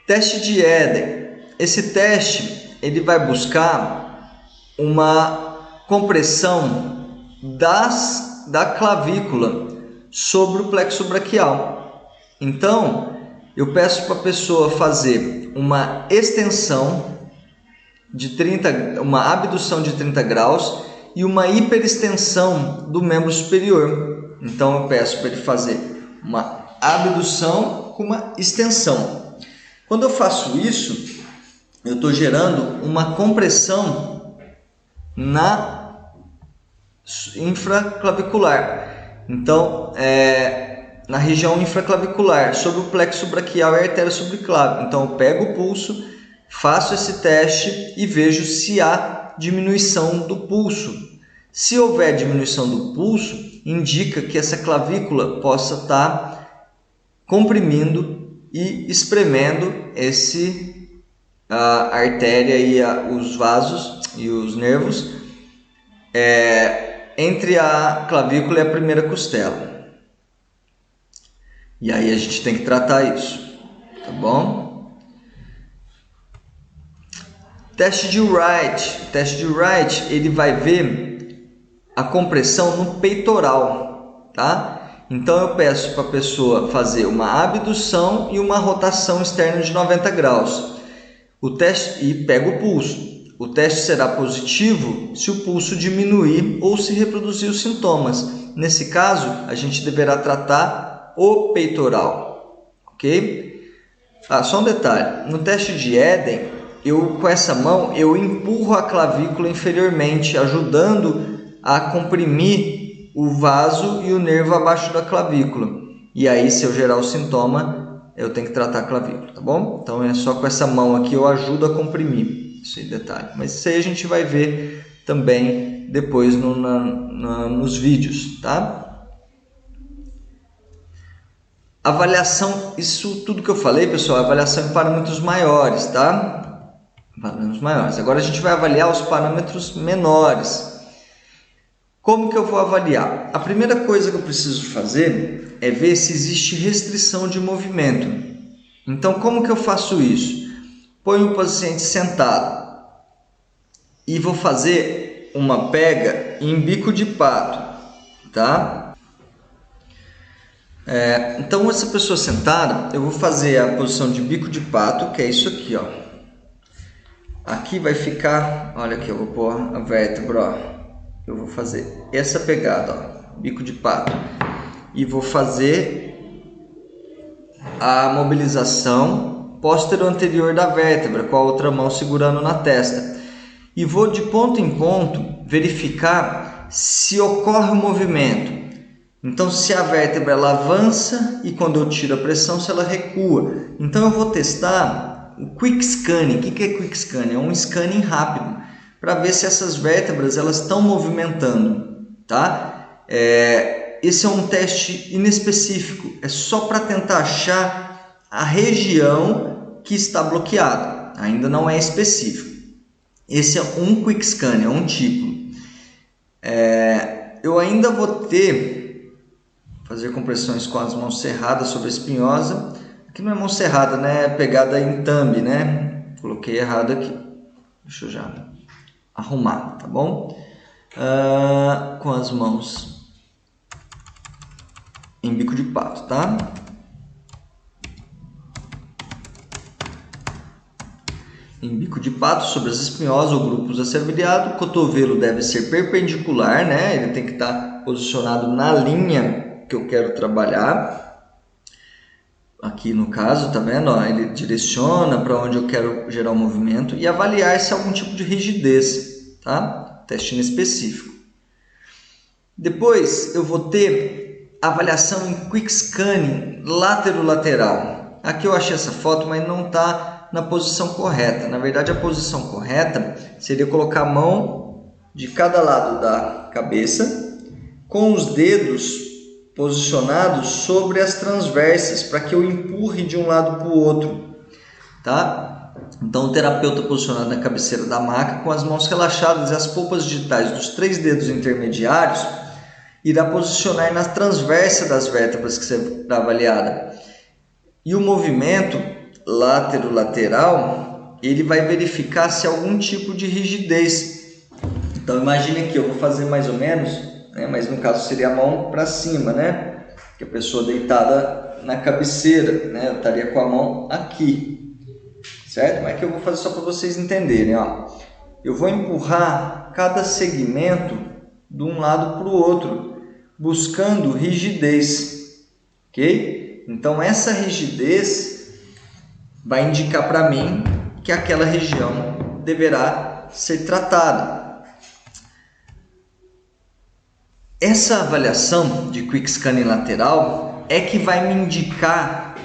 Teste de Eden. Esse teste ele vai buscar uma compressão da clavícula sobre o plexo braquial. Então, eu peço para a pessoa fazer uma extensão uma abdução de 30 graus e uma hiperextensão do membro superior. Então, eu peço para ele fazer uma abdução com uma extensão. Quando eu faço isso, eu estou gerando uma compressão na infraclavicular. Então, na região infraclavicular, sobre o plexo braquial e a artéria subclávia. Então, eu pego o pulso, faço esse teste e vejo se há diminuição do pulso. Se houver diminuição do pulso, indica que essa clavícula possa estar comprimindo e espremendo a artéria e os vasos e os nervos entre a clavícula e a primeira costela. E aí a gente tem que tratar isso, tá bom? Teste de Wright. O teste de Wright ele vai ver a compressão no peitoral, tá? Então eu peço para a pessoa fazer uma abdução e uma rotação externa de 90 graus. O teste e pega o pulso. O teste será positivo se o pulso diminuir ou se reproduzir os sintomas. Nesse caso, a gente deverá tratar o peitoral, ok? Só um detalhe. No teste de Eden, com essa mão eu empurro a clavícula inferiormente, ajudando a comprimir o vaso e o nervo abaixo da clavícula. E aí, se eu gerar o sintoma, eu tenho que tratar a clavícula, tá bom? Então é só com essa mão aqui eu ajudo a comprimir. Esse detalhe. Mas isso aí a gente vai ver também depois nos vídeos, tá? Avaliação, isso tudo que eu falei, pessoal, avaliação em parâmetros maiores, tá? Parâmetros maiores. Agora a gente vai avaliar os parâmetros menores. Como que eu vou avaliar? A primeira coisa que eu preciso fazer é ver se existe restrição de movimento. Então, como que eu faço isso? Ponho o paciente sentado e vou fazer uma pega em bico de pato, tá? Então, essa pessoa sentada, eu vou fazer a posição de bico de pato, que é isso aqui, ó. Aqui vai ficar, olha aqui, eu vou pôr a vértebra, ó. Eu vou fazer essa pegada, ó, bico de pato, e vou fazer a mobilização póstero-anterior da vértebra, com a outra mão segurando na testa. E vou de ponto em ponto verificar se ocorre um movimento. Então, se a vértebra ela avança e quando eu tiro a pressão, se ela recua. Então, eu vou testar o quick scanning. O que é quick scanning? É um scanning rápido para ver se essas vértebras elas estão movimentando, tá? Esse é um teste inespecífico. É só para tentar achar a região que está bloqueada. Ainda não é específico. Esse é um quick scan, é um tipo. Eu ainda vou ter fazer compressões com as mãos cerradas sobre a espinhosa. Aqui não é mão cerrada, né? É pegada em thumb, né? Coloquei errado aqui. Deixa eu já arrumar, tá bom? Com as mãos em bico de pato, tá? Em bico de pato sobre as espinhosas ou grupos acervilhados, o cotovelo deve ser perpendicular, né? Ele tem que estar posicionado na linha que eu quero trabalhar. Aqui no caso, tá vendo? Ó, ele direciona para onde eu quero gerar o movimento e avaliar se há algum tipo de rigidez, tá? Teste inespecífico. Depois eu vou ter avaliação em quick scanning látero-lateral. Aqui eu achei essa foto, mas não está na posição correta. Na verdade, a posição correta seria colocar a mão de cada lado da cabeça com os dedos posicionados sobre as transversas para que eu empurre de um lado para o outro, tá? Então o terapeuta posicionado na cabeceira da maca com as mãos relaxadas e as polpas digitais dos 3 dedos intermediários irá posicionar na transversa das vértebras que será avaliada. E o movimento látero-lateral, ele vai verificar se há algum tipo de rigidez. Então imagine aqui, eu vou fazer mais ou menos, né? Mas no caso seria a mão para cima, né? Que a pessoa deitada na cabeceira, né? Eu estaria com a mão aqui, certo? Mas que eu vou fazer só para vocês entenderem, ó. Eu vou empurrar cada segmento de um lado para o outro, buscando rigidez, ok? Então essa rigidez vai indicar para mim que aquela região deverá ser tratada. Essa avaliação de quick scanning lateral é que vai me indicar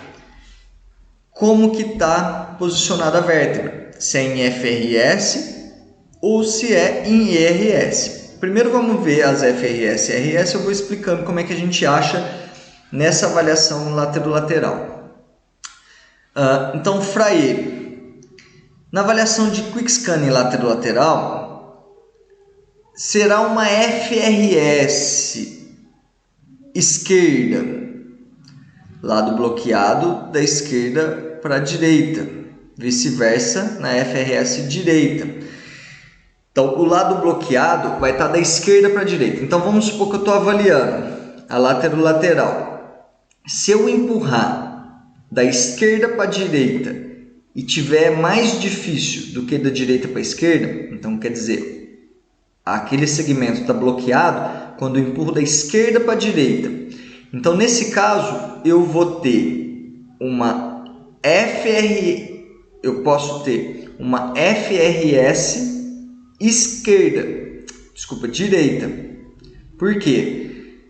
como que está posicionada a vértebra, se é em FRS ou se é em IRS. Primeiro vamos ver as FRS e IRS, eu vou explicando como é que a gente acha nessa avaliação látero-lateral. Então, Freire, na avaliação de quick scanning látero-lateral, será uma FRS esquerda, lado bloqueado da esquerda para a direita, vice-versa na FRS direita. Então, o lado bloqueado vai estar da esquerda para a direita. Então, vamos supor que eu estou avaliando a látero-lateral. Se eu empurrar da esquerda para a direita e tiver mais difícil do que da direita para a esquerda, então quer dizer, aquele segmento está bloqueado quando eu empurro da esquerda para a direita. Então, nesse caso, eu vou ter uma eu posso ter uma FRS direita. Por quê?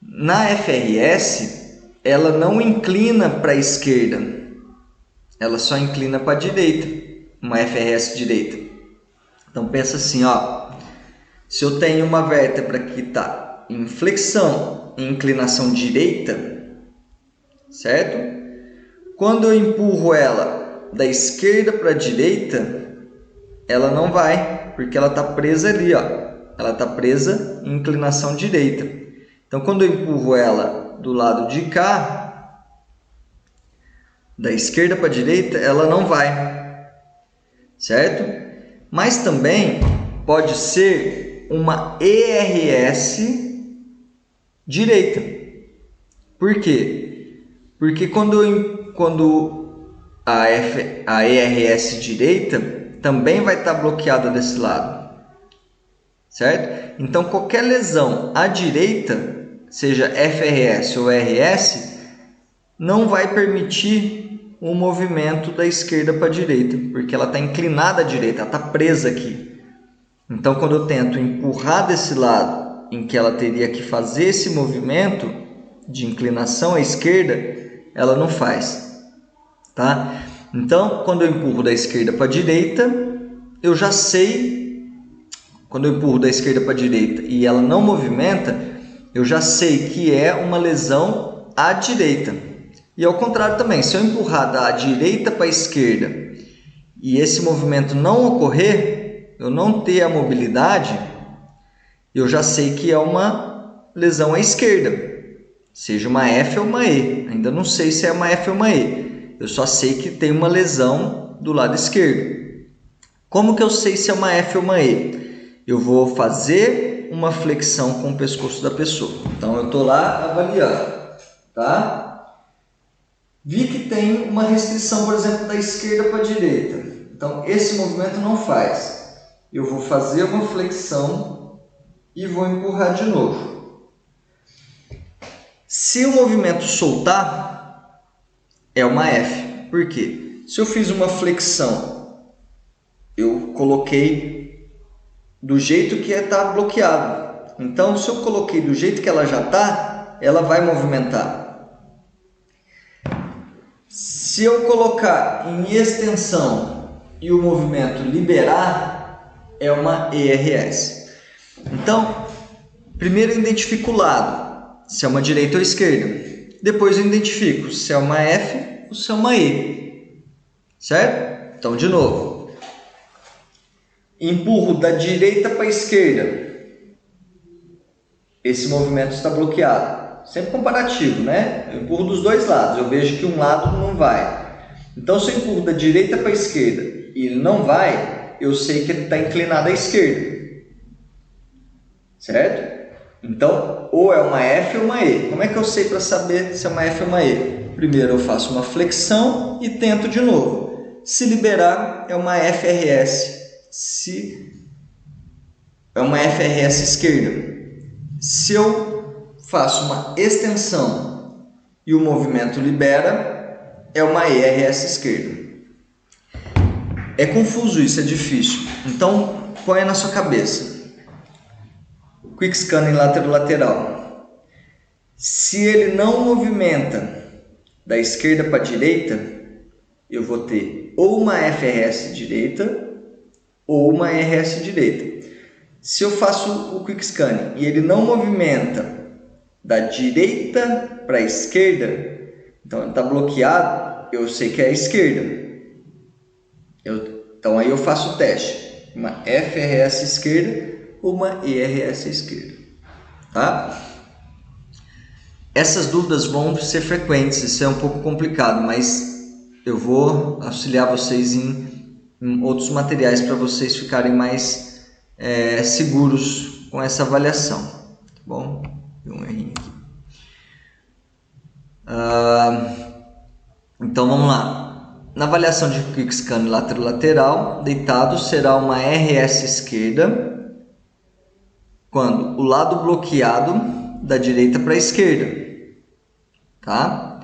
Na FRS, ela não inclina para a esquerda, ela só inclina para a direita, uma FRS direita. Então pensa assim, ó, se eu tenho uma vértebra que está em flexão, em inclinação direita, certo? Quando eu empurro ela da esquerda para a direita, ela não vai, porque ela está presa ali, ó. Ela está presa em inclinação direita. Então quando eu empurro ela do lado de cá, da esquerda para a direita, ela não vai, certo? Mas também pode ser uma ERS direita. Por quê? Porque quando a ERS direita também vai estar bloqueada desse lado, certo? Então qualquer lesão à direita, seja FRS ou RS, não vai permitir o movimento da esquerda para a direita, porque ela está inclinada à direita, ela está presa aqui. Então, quando eu tento empurrar desse lado, em que ela teria que fazer esse movimento de inclinação à esquerda, ela não faz, tá? Então, quando eu empurro da esquerda para a direita, eu já sei, quando eu empurro da esquerda para a direita e ela não movimenta, eu já sei que é uma lesão à direita. E ao contrário também, se eu empurrar da direita para a esquerda e esse movimento não ocorrer, eu não ter a mobilidade, eu já sei que é uma lesão à esquerda. seja uma F ou uma E. Ainda não sei se é uma F ou uma E. Eu só sei que tem uma lesão do lado esquerdo. Como que eu sei se é uma F ou uma E? Eu vou fazer uma flexão com o pescoço da pessoa. Então, eu estou lá avaliando, tá? Vi que tem uma restrição, por exemplo, da esquerda para a direita. Então, esse movimento não faz. Eu vou fazer uma flexão e vou empurrar de novo. Se o movimento soltar, é uma F. Por quê? Se eu fiz uma flexão, eu coloquei do jeito que está bloqueado. Então, se eu coloquei do jeito que ela já está, ela vai movimentar. Se eu colocar em extensão e o movimento liberar, é uma ERS. Então, primeiro eu identifico o lado, se é uma direita ou esquerda. Depois eu identifico se é uma F ou se é uma E. Certo? Então, de novo. Empurro da direita para a esquerda. Esse movimento está bloqueado. Sempre comparativo, né? Eu empurro dos dois lados. Eu vejo que um lado não vai. Então, se eu empurro da direita para a esquerda e ele não vai, eu sei que ele está inclinado à esquerda. Certo? Então, ou é uma F ou uma E. Como é que eu sei para saber se é uma F ou uma E? Primeiro eu faço uma flexão e tento de novo. Se liberar, é uma FRS. Se é uma FRS esquerda. Se eu faço uma extensão e o movimento libera, é uma ERS esquerda. É confuso isso, é difícil. Então, põe na sua cabeça. Quick scanning lateral. Se ele não movimenta da esquerda para a direita, eu vou ter ou uma FRS direita ou uma RS direita. Se eu faço o quick scanning e ele não movimenta da direita para a esquerda, então ele está bloqueado, eu sei que é a esquerda. Então aí eu faço o teste, uma FRS esquerda ou uma ERS esquerda, tá? Essas dúvidas vão ser frequentes, isso é um pouco complicado, mas eu vou auxiliar vocês em outros materiais para vocês ficarem mais seguros com essa avaliação, tá bom? Deu um errinho aqui. Então vamos lá. Na avaliação de quick scan lateral, deitado será uma RS esquerda quando o lado bloqueado da direita para a esquerda, tá?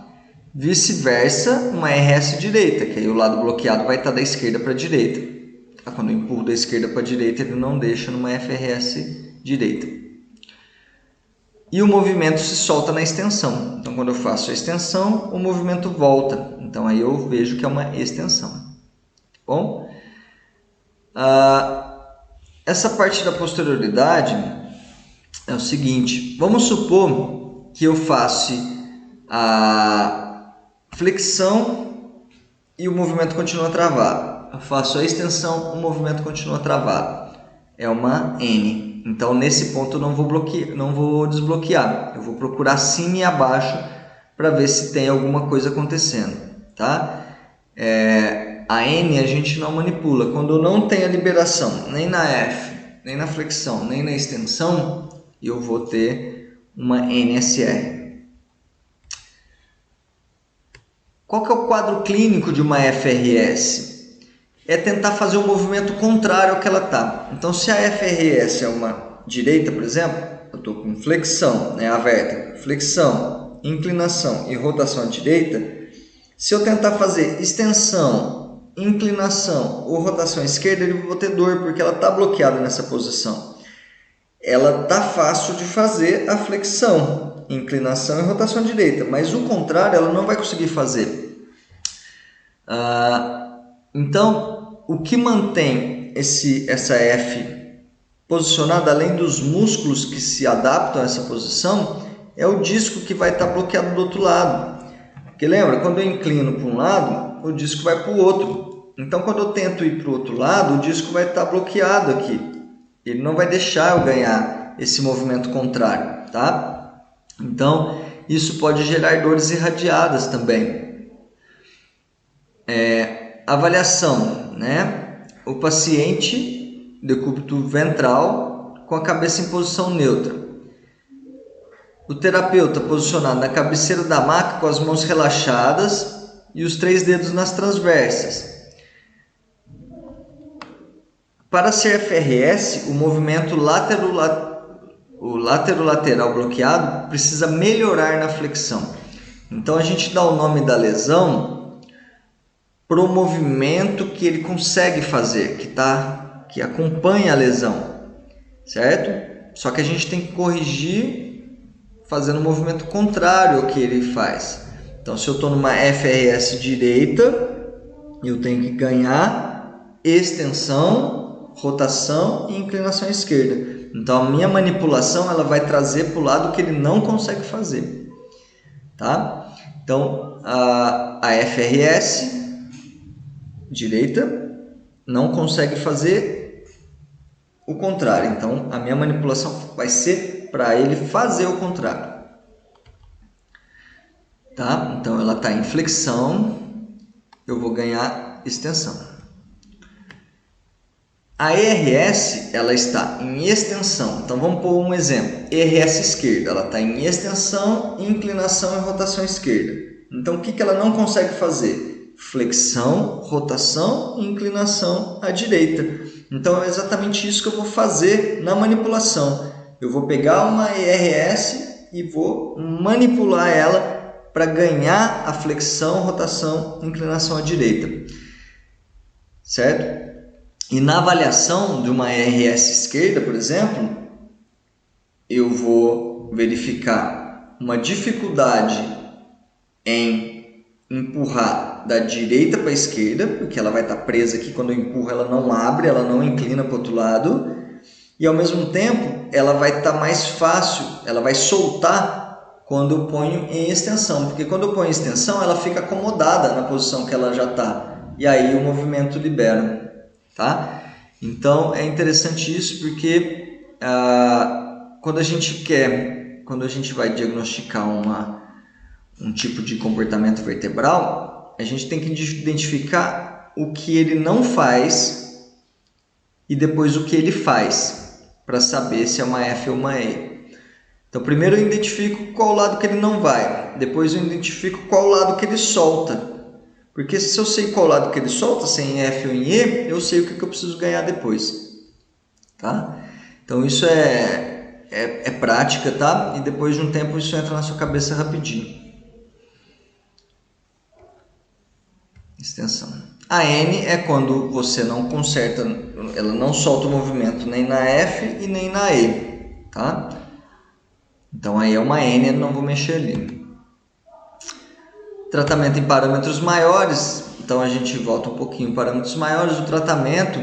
Vice-versa, uma RS direita, que aí o lado bloqueado vai estar da esquerda para a direita. Tá? Quando eu empurro da esquerda para a direita, ele não deixa numa FRS direita. E o movimento se solta na extensão. Então, quando eu faço a extensão, o movimento volta. Então, aí eu vejo que é uma extensão. Bom? Essa parte da posterioridade é o seguinte. Vamos supor que eu faça a flexão e o movimento continua travado. Eu faço a extensão, o movimento continua travado. É uma N. Então, nesse ponto, eu não vou desbloquear. Eu vou procurar acima e abaixo para ver se tem alguma coisa acontecendo. Tá? A N a gente não manipula. Quando eu não tenho a liberação, nem na F, nem na flexão, nem na extensão, eu vou ter uma NSR. Qual que é o quadro clínico de uma FRS? É tentar fazer um movimento contrário ao que ela está. Então, se a FRS é uma direita, por exemplo, eu estou com flexão, né, a vértebra, flexão, inclinação e rotação à direita. Se eu tentar fazer extensão, inclinação ou rotação à esquerda, eu vou ter dor, porque ela está bloqueada nessa posição. Ela está fácil de fazer a flexão, inclinação e rotação à direita, mas o contrário ela não vai conseguir fazer. Então, o que mantém essa F posicionada, além dos músculos que se adaptam a essa posição, é o disco que vai estar bloqueado do outro lado. Porque lembra, quando eu inclino para um lado, o disco vai para o outro. Então, quando eu tento ir para o outro lado, o disco vai estar bloqueado aqui. Ele não vai deixar eu ganhar esse movimento contrário, tá? Então, Isso pode gerar dores irradiadas também. Avaliação, né? O paciente decúbito ventral com a cabeça em posição neutra. O terapeuta posicionado na cabeceira da maca com as mãos relaxadas e os 3 dedos nas transversas. Para ser FRS, o movimento lateral bloqueado precisa melhorar na flexão. Então a gente dá o nome da lesão para o movimento que ele consegue fazer, que acompanha a lesão, certo? Só que a gente tem que corrigir fazendo o movimento contrário ao que ele faz. Então, se eu estou numa FRS direita, eu tenho que ganhar extensão, rotação e inclinação à esquerda. Então, a minha manipulação ela vai trazer para o lado que ele não consegue fazer. Tá? Então, a FRS direita não consegue fazer o contrário. Então, a minha manipulação vai ser para ele fazer o contrário. Tá? Então, ela está em flexão, eu vou ganhar extensão. A ERS, ela está em extensão. Então, vamos pôr um exemplo. ERS esquerda, ela está em extensão, inclinação e rotação esquerda. Então, o que ela não consegue fazer? Flexão, rotação e inclinação à direita. Então, é exatamente isso que eu vou fazer na manipulação. Eu vou pegar uma ERS e vou manipular ela para ganhar a flexão, rotação, inclinação à direita. Certo? E na avaliação de uma ERS esquerda, por exemplo, eu vou verificar uma dificuldade em empurrar da direita para a esquerda, porque ela vai estar presa aqui, quando eu empurro ela não abre, ela não inclina para o outro lado. E ao mesmo tempo, ela vai estar mais fácil, ela vai soltar quando eu ponho em extensão. Porque quando eu ponho em extensão, ela fica acomodada na posição que ela já está. E aí o movimento libera. Tá? Então, é interessante isso porque quando a gente vai diagnosticar um tipo de comportamento vertebral, a gente tem que identificar o que ele não faz e depois o que ele faz, para saber se é uma F ou uma E. Então, primeiro eu identifico qual lado que ele não vai, depois eu identifico qual lado que ele solta. Porque se eu sei qual lado que ele solta, se é em F ou em E, eu sei o que eu preciso ganhar depois. Tá? Então, isso é prática, tá? E depois de um tempo isso entra na sua cabeça rapidinho. Extensão. A N é quando você não conserta, ela não solta o movimento nem na F e nem na E, tá? Então aí é uma N, eu não vou mexer ali. Tratamento em parâmetros maiores, então a gente volta um pouquinho em parâmetros maiores. O tratamento,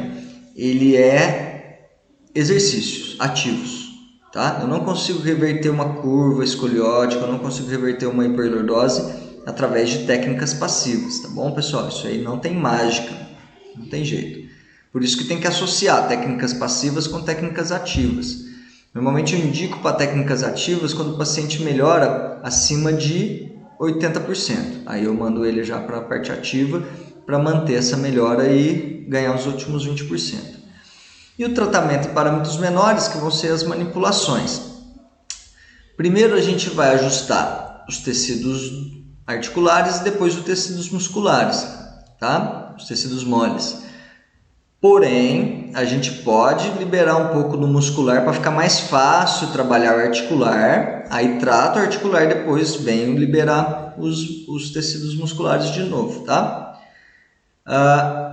ele é exercícios ativos, tá? Eu não consigo reverter uma curva escoliótica, eu não consigo reverter uma hiperlordose através de técnicas passivas, tá bom, pessoal? Isso aí não tem mágica, não tem jeito. Por isso que tem que associar técnicas passivas com técnicas ativas. Normalmente eu indico para técnicas ativas quando o paciente melhora acima de 80%. Aí eu mando ele já para a parte ativa para manter essa melhora e ganhar os últimos 20%. E o tratamento em parâmetros menores, que vão ser as manipulações. Primeiro a gente vai ajustar os tecidos articulares e depois os tecidos musculares, tá? Os tecidos moles. Porém, a gente pode liberar um pouco do muscular para ficar mais fácil trabalhar o articular. Aí trato o articular, depois venho liberar os tecidos musculares de novo, tá?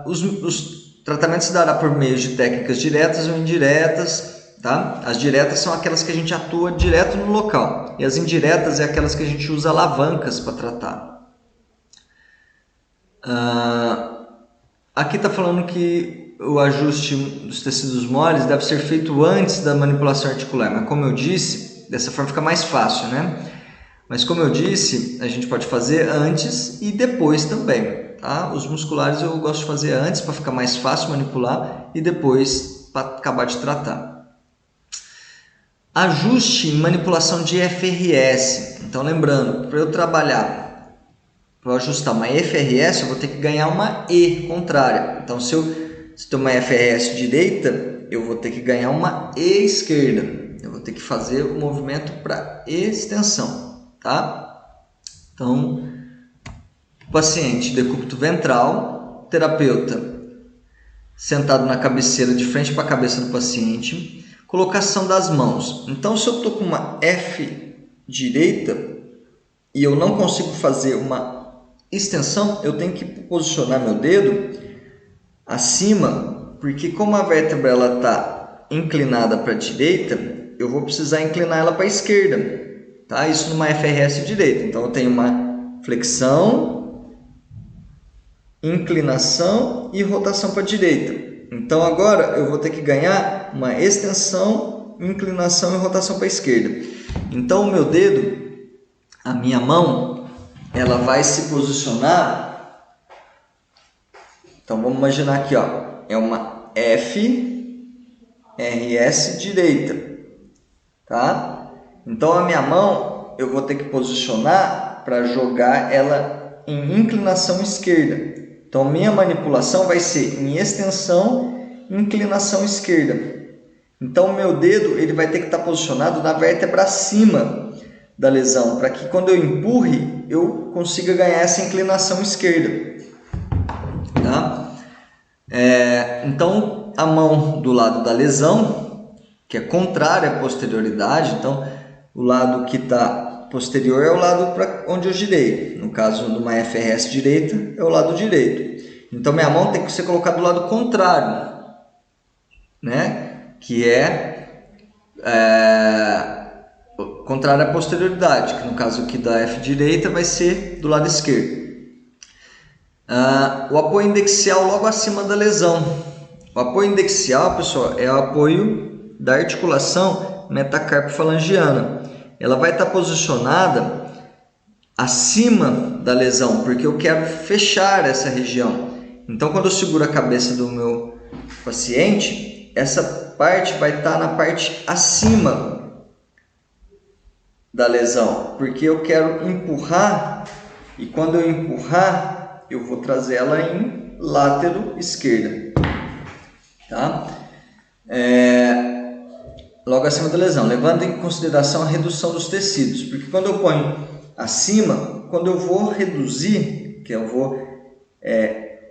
Os tratamentos se dará por meio de técnicas diretas ou indiretas, tá? As diretas são aquelas que a gente atua direto no local e as indiretas é aquelas que a gente usa alavancas para tratar. Aqui está falando que o ajuste dos tecidos moles deve ser feito antes da manipulação articular, mas como eu disse, dessa forma fica mais fácil, né? Mas como eu disse, a gente pode fazer antes e depois também, tá? Os musculares eu gosto de fazer antes para ficar mais fácil manipular e depois para acabar de tratar. Ajuste em manipulação de FRS. Então, lembrando, para eu trabalhar, para ajustar uma FRS, eu vou ter que ganhar uma E contrária. Então, se eu ter uma FRS direita, eu vou ter que ganhar uma E esquerda. Eu vou ter que fazer o movimento para extensão, tá? Então, paciente decúbito ventral, terapeuta sentado na cabeceira de frente para a cabeça do paciente, colocação das mãos. Então, se eu estou com uma F direita e eu não consigo fazer uma extensão, eu tenho que posicionar meu dedo acima, porque como a vértebra está inclinada para a direita, eu vou precisar inclinar ela para a esquerda, tá? Isso numa FRS direita. Então, eu tenho uma flexão, inclinação e rotação para a direita. Então, agora eu vou ter que ganhar uma extensão, inclinação e rotação para a esquerda. Então, o meu dedo, a minha mão, ela vai se posicionar. Então, vamos imaginar aqui, ó, é uma FRS direita, tá? Então, a minha mão, eu vou ter que posicionar para jogar ela em inclinação esquerda. Então, minha manipulação vai ser em extensão, inclinação esquerda. Então, o meu dedo ele vai ter que estar posicionado na vértebra acima da lesão, para que quando eu empurre, eu consiga ganhar essa inclinação esquerda. Tá? Então, a mão do lado da lesão, que é contrária à posterioridade, então, o lado que está posterior é o lado para onde eu girei. No caso de uma FRS direita, é o lado direito. Então, minha mão tem que ser colocada do lado contrário, né? Que contrário à posterioridade, que no caso aqui da F direita vai ser do lado esquerdo. O apoio indexial logo acima da lesão. O apoio indexial, pessoal, é o apoio da articulação metacarpofalangiana. Ela vai estar posicionada acima da lesão, porque eu quero fechar essa região. Então, quando eu seguro a cabeça do meu paciente, essa parte vai estar na parte acima da lesão, porque eu quero empurrar, e quando eu empurrar, eu vou trazer ela em látero esquerda, tá? Logo acima da lesão, levando em consideração a redução dos tecidos, porque quando eu ponho acima, quando eu vou reduzir, que eu vou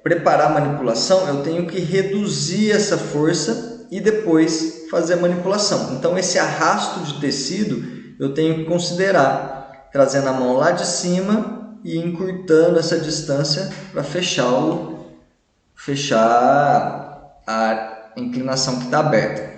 preparar a manipulação, eu tenho que reduzir essa força e depois fazer a manipulação. Então, esse arrasto de tecido eu tenho que considerar, trazendo a mão lá de cima e encurtando essa distância para fechar a inclinação que está aberta.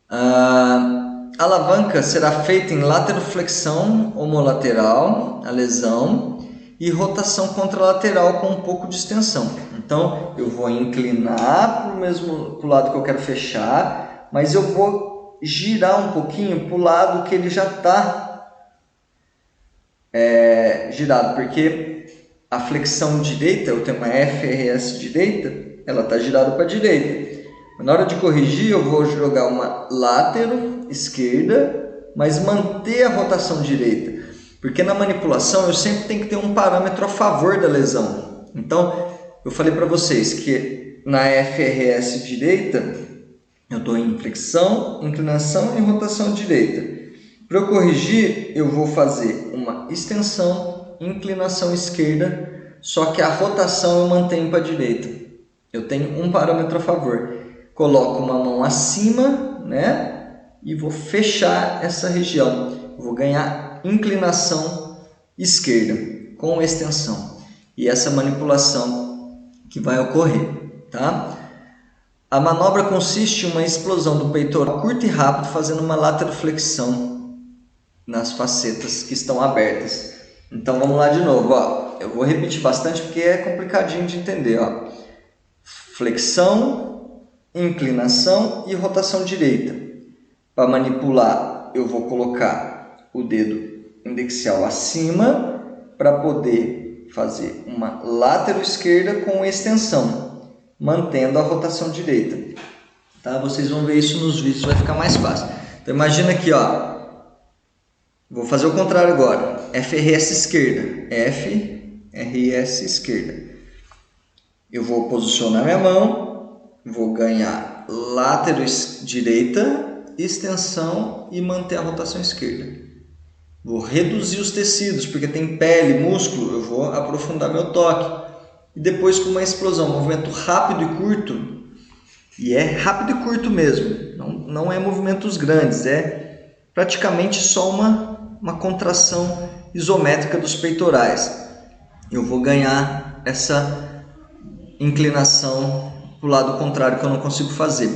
A alavanca será feita em lateroflexão homolateral, a lesão, e rotação contralateral com um pouco de extensão. Então, eu vou inclinar para o lado que eu quero fechar, mas eu vou girar um pouquinho para o lado que ele já está girado, porque a flexão direita, eu tenho uma FRS direita, ela está girada para a direita. Na hora de corrigir, eu vou jogar uma látero esquerda, mas manter a rotação direita. Porque na manipulação eu sempre tenho que ter um parâmetro a favor da lesão. Então, eu falei para vocês que na FRS direita, eu estou em flexão, inclinação e rotação direita. Para eu corrigir, eu vou fazer uma extensão, inclinação esquerda, só que a rotação eu mantenho para a direita. Eu tenho um parâmetro a favor. Coloco uma mão acima, né? E vou fechar essa região. Vou ganhar inclinação esquerda com extensão. E essa manipulação que vai ocorrer, tá? A manobra consiste em uma explosão do peitoral curto e rápido, fazendo uma lateroflexão nas facetas que estão abertas. Então vamos lá de novo, ó. Eu vou repetir bastante porque é complicadinho de entender, ó. Flexão, inclinação e rotação direita. Para manipular, eu vou colocar o dedo indexial acima para poder fazer uma látero esquerda com extensão, mantendo a rotação direita. Tá? Vocês vão ver isso nos vídeos, vai ficar mais fácil. Então imagina aqui, ó. Vou fazer o contrário agora. FRS esquerda. FRS esquerda. Eu vou posicionar minha mão, vou ganhar látero direita, extensão e manter a rotação esquerda. Vou reduzir os tecidos, porque tem pele, músculo, eu vou aprofundar meu toque. E depois com uma explosão, movimento rápido e curto. E é rápido e curto mesmo, não é movimentos grandes, é praticamente só uma contração isométrica dos peitorais. Eu vou ganhar essa inclinação para o lado contrário que eu não consigo fazer.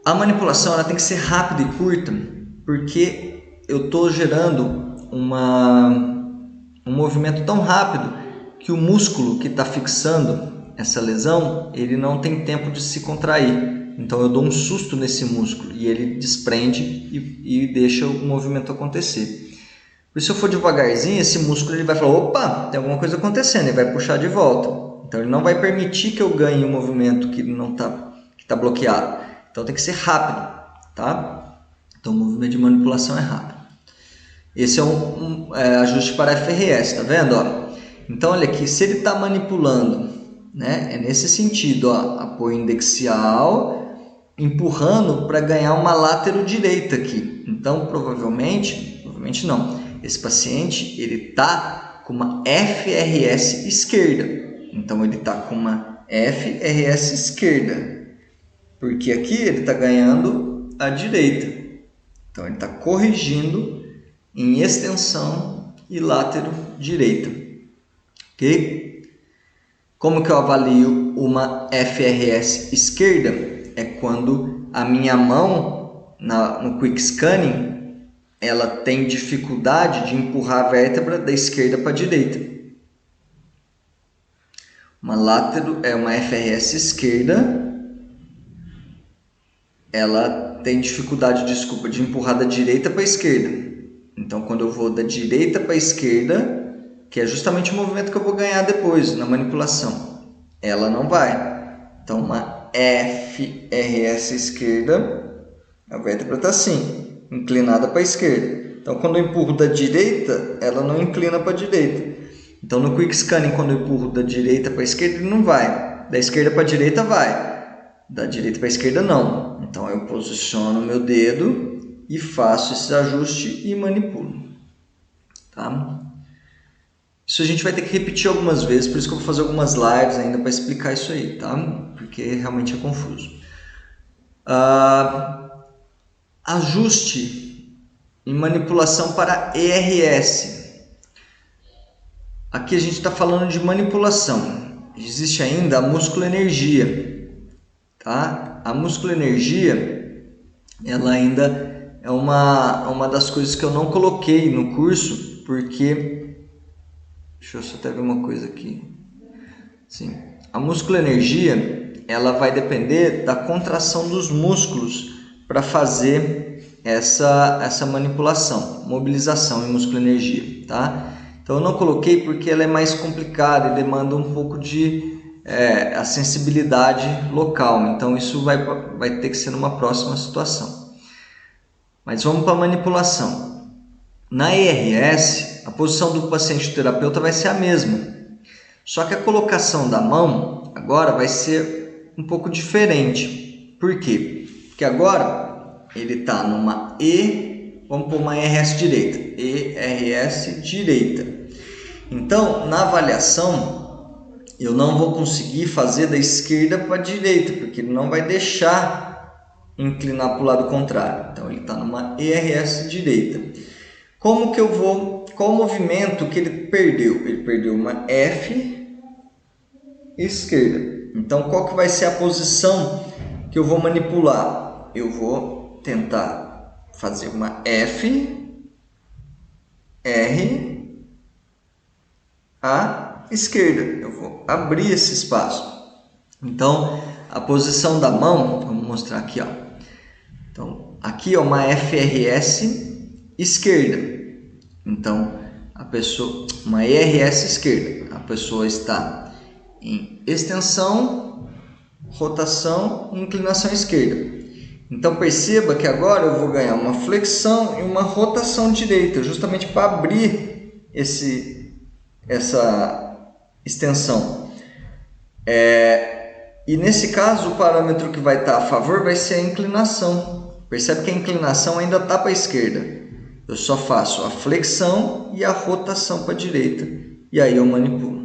A manipulação ela tem que ser rápida e curta, porque eu estou gerando um movimento tão rápido que o músculo que está fixando essa lesão, ele não tem tempo de se contrair. Então eu dou um susto nesse músculo e ele desprende e deixa o movimento acontecer. Por isso, se eu for devagarzinho, esse músculo ele vai falar, opa, tem alguma coisa acontecendo, e vai puxar de volta. Então ele não vai permitir que eu ganhe um movimento que não que tá bloqueado. Então tem que ser rápido, tá? Então o movimento de manipulação é rápido. Esse é um ajuste para FRS, tá vendo? Ó? Então olha aqui, se ele está manipulando, né, é nesse sentido, ó, apoio indexial, empurrando para ganhar uma látero direita aqui. Então provavelmente não, esse paciente ele está com uma FRS esquerda. Então ele está com uma FRS esquerda, porque aqui ele está ganhando a direita. Então ele está corrigindo em extensão e látero direita, ok? Como que eu avalio uma FRS esquerda? É quando a minha mão no Quick Scanning ela tem dificuldade de empurrar a vértebra da esquerda para a direita. Uma FRS esquerda, ela tem dificuldade, de empurrar da direita para a esquerda. Então, quando eu vou da direita para a esquerda, que é justamente o movimento que eu vou ganhar depois na manipulação, ela não vai. Então, uma FRS esquerda, a vértebra está assim, inclinada para a esquerda. Então, quando eu empurro da direita, ela não inclina para a direita. Então, no Quick Scanning, quando eu empurro da direita para a esquerda, ele não vai. Da esquerda para a direita, vai. Da direita para a esquerda, não. Então, eu posiciono o meu dedo e faço esse ajuste e manipulo. Tá? Isso a gente vai ter que repetir algumas vezes, por isso que eu vou fazer algumas lives ainda para explicar isso aí, tá? Porque realmente é confuso. Ajuste e manipulação para ERS. Aqui a gente está falando de manipulação. Existe ainda a musculoenergia, tá? A musculoenergia, ela ainda é uma das coisas que eu não coloquei no curso, porque... Deixa eu só até ver uma coisa aqui. Sim. A musculoenergia, ela vai depender da contração dos músculos para fazer essa manipulação, mobilização em musculoenergia, tá? Então eu não coloquei porque ela é mais complicada e demanda um pouco de a sensibilidade local. Então isso vai ter que ser numa próxima situação. Mas vamos para a manipulação. Na ERS, a posição do paciente terapeuta vai ser a mesma. Só que a colocação da mão agora vai ser um pouco diferente. Por quê? Porque agora ele está numa vamos pôr uma ERS direita. ERS direita. Então, na avaliação, eu não vou conseguir fazer da esquerda para a direita, porque ele não vai deixar inclinar para o lado contrário. Então, ele está numa ERS direita. Como que eu vou... Qual o movimento que ele perdeu? Ele perdeu uma F esquerda. Então, qual que vai ser a posição que eu vou manipular? Eu vou tentar fazer uma F, R, A esquerda. Eu vou abrir esse espaço. Então, a posição da mão, vamos mostrar aqui, ó. Então, aqui é uma FRS esquerda. Então, uma ERS esquerda, a pessoa está em extensão, rotação e inclinação esquerda. Então perceba que agora eu vou ganhar uma flexão e uma rotação direita, justamente para abrir essa extensão. E nesse caso o parâmetro que vai estar a favor vai ser a inclinação. Percebe que a inclinação ainda está para a esquerda. Eu só faço a flexão e a rotação para a direita. E aí eu manipulo.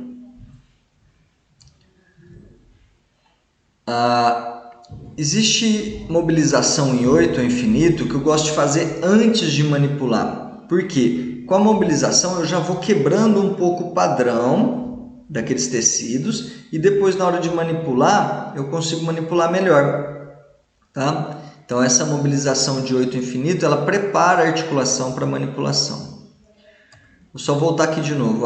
Existe mobilização em 8 ao infinito que eu gosto de fazer antes de manipular. Por quê? Com a mobilização eu já vou quebrando um pouco o padrão daqueles tecidos e depois na hora de manipular eu consigo manipular melhor. Tá? Então essa mobilização de 8 ao infinito ela prepara a articulação para manipulação. Vou só voltar aqui de novo.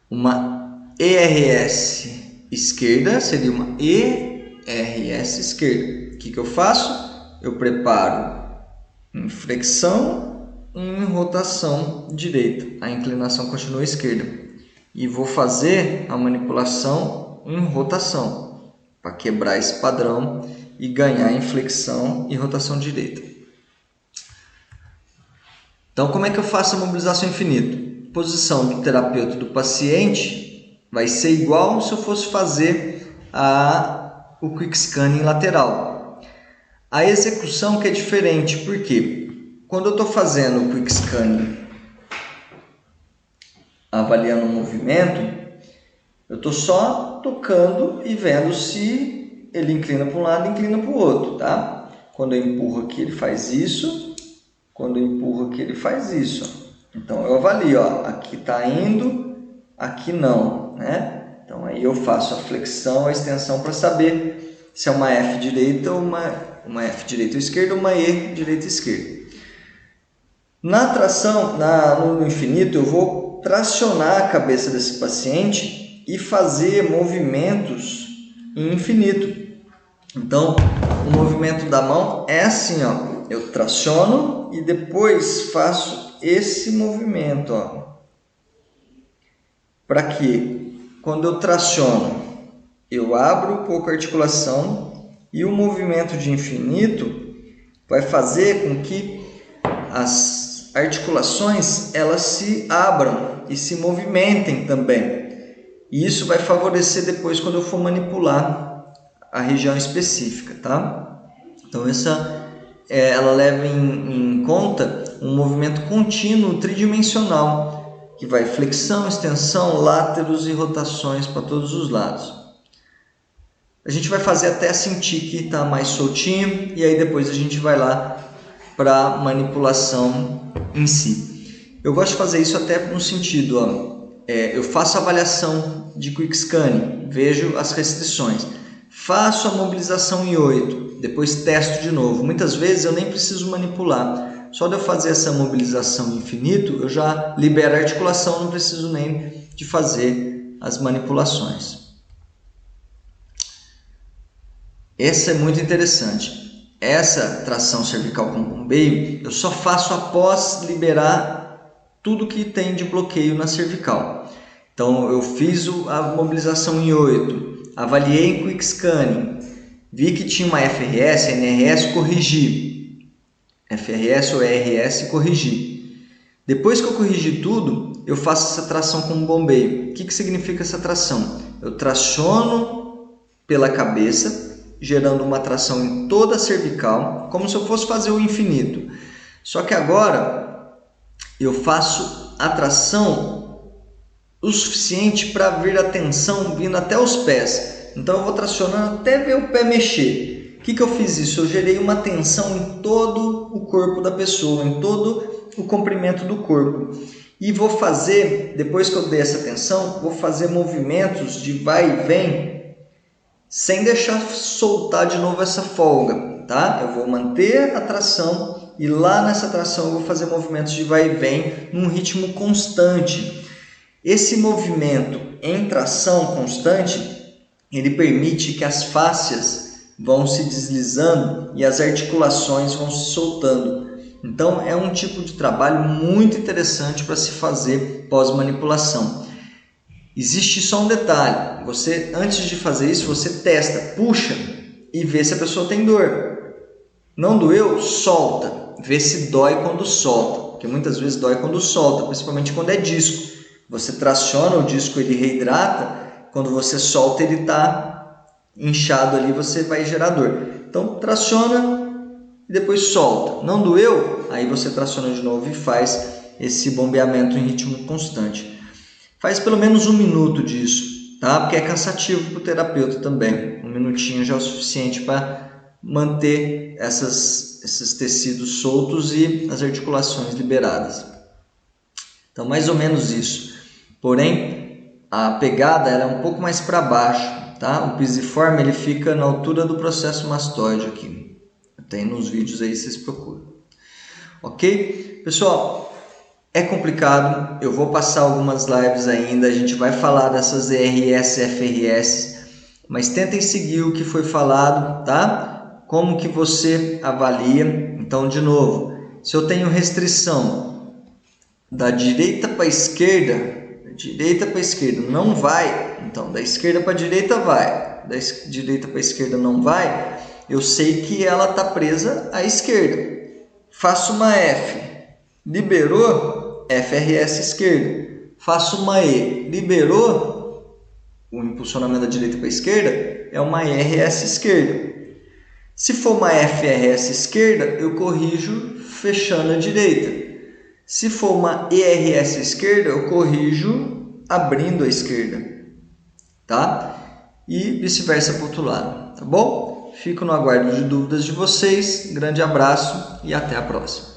Uma ERS esquerda seria uma ERS esquerda. O que eu faço? Eu preparo em flexão e em rotação direita. A inclinação continua à esquerda. E vou fazer a manipulação em rotação para quebrar esse padrão e ganhar em flexão e rotação direita. Então, como é que eu faço a mobilização infinita? Posição do terapeuta e do paciente vai ser igual se eu fosse fazer o quick scanning lateral. A execução que é diferente, porque quando eu estou fazendo o quick scanning avaliando o movimento, eu estou só tocando e vendo se ele inclina para um lado e inclina para o outro, tá? Quando eu empurro aqui, ele faz isso. Quando eu empurro aqui, ele faz isso. Então, eu avalio, aqui está indo, aqui não, né? Então, aí eu faço a flexão, a extensão para saber se é uma F direita ou uma F direita ou esquerda ou uma E direita ou esquerda. Na tração, no infinito, eu vou tracionar a cabeça desse paciente e fazer movimentos em infinito. Então, o movimento da mão é assim, eu traciono e depois faço esse movimento, para que quando eu traciono, eu abro um pouco a articulação e o movimento de infinito vai fazer com que as articulações elas se abram e se movimentem também. E isso vai favorecer depois quando eu for manipular a região específica, tá? Então ela leva em conta um movimento contínuo tridimensional, que vai flexão, extensão, láteros e rotações para todos os lados. A gente vai fazer até sentir que está mais soltinho e aí depois a gente vai lá para a manipulação em si. Eu gosto de fazer isso até no sentido, eu faço a avaliação de quick scanning, vejo as restrições, faço a mobilização em 8, depois testo de novo. Muitas vezes eu nem preciso manipular, só de eu fazer essa mobilização em infinito eu já libero a articulação, não preciso nem de fazer as manipulações. Essa é muito interessante. Essa tração cervical com bombeio eu só faço após liberar tudo que tem de bloqueio na cervical. Então eu fiz a mobilização em 8, avaliei em quick scanning, vi que tinha uma FRS, NRS, corrigi. FRS ou ERS, corrigi. Depois que eu corrigi tudo, eu faço essa tração com bombeio. O que significa essa tração? Eu traciono pela cabeça, gerando uma tração em toda a cervical, como se eu fosse fazer o infinito. Só que agora eu faço a tração o suficiente para ver a tensão vindo até os pés. Então eu vou tracionando até ver o pé mexer. O que eu fiz isso? Eu gerei uma tensão em todo o corpo da pessoa, em todo o comprimento do corpo. E vou fazer, depois que eu dei essa tensão, vou fazer movimentos de vai e vem, sem deixar soltar de novo essa folga, tá? Eu vou manter a tração e lá nessa tração eu vou fazer movimentos de vai e vem num ritmo constante. Esse movimento em tração constante, ele permite que as fáscias vão se deslizando e as articulações vão se soltando. Então é um tipo de trabalho muito interessante para se fazer pós-manipulação. Existe só um detalhe, você antes de fazer isso, você testa, puxa e vê se a pessoa tem dor. Não doeu? Solta. Vê se dói quando solta, porque muitas vezes dói quando solta, principalmente quando é disco. Você traciona o disco, ele reidrata, quando você solta ele está inchado ali, você vai gerar dor. Então traciona e depois solta. Não doeu? Aí você traciona de novo e faz esse bombeamento em ritmo constante. Faz pelo menos 1 minuto disso, tá? Porque é cansativo para o terapeuta também. 1 minutinho já é o suficiente para manter esses tecidos soltos e as articulações liberadas. Então, mais ou menos isso. Porém, a pegada ela é um pouco mais para baixo, tá? O pisiforme ele fica na altura do processo mastoide aqui. Tem nos vídeos aí, vocês procuram. Ok? Pessoal, é complicado. Eu vou passar algumas lives ainda. A gente vai falar dessas ERS, FRS. Mas tentem seguir o que foi falado, tá? Como que você avalia? Então, de novo, se eu tenho restrição da direita para a esquerda, não vai, então da esquerda para a direita vai, da direita para a esquerda não vai, eu sei que ela está presa à esquerda. Faço uma F, liberou, FRS esquerda. Faço uma E, liberou, o impulsionamento da direita para a esquerda é uma ERS esquerda. Se for uma FRS esquerda, eu corrijo fechando a direita. Se for uma ERS esquerda, eu corrijo abrindo a esquerda, tá? E vice-versa para o outro lado, tá bom? Fico no aguardo de dúvidas de vocês. Grande abraço e até a próxima.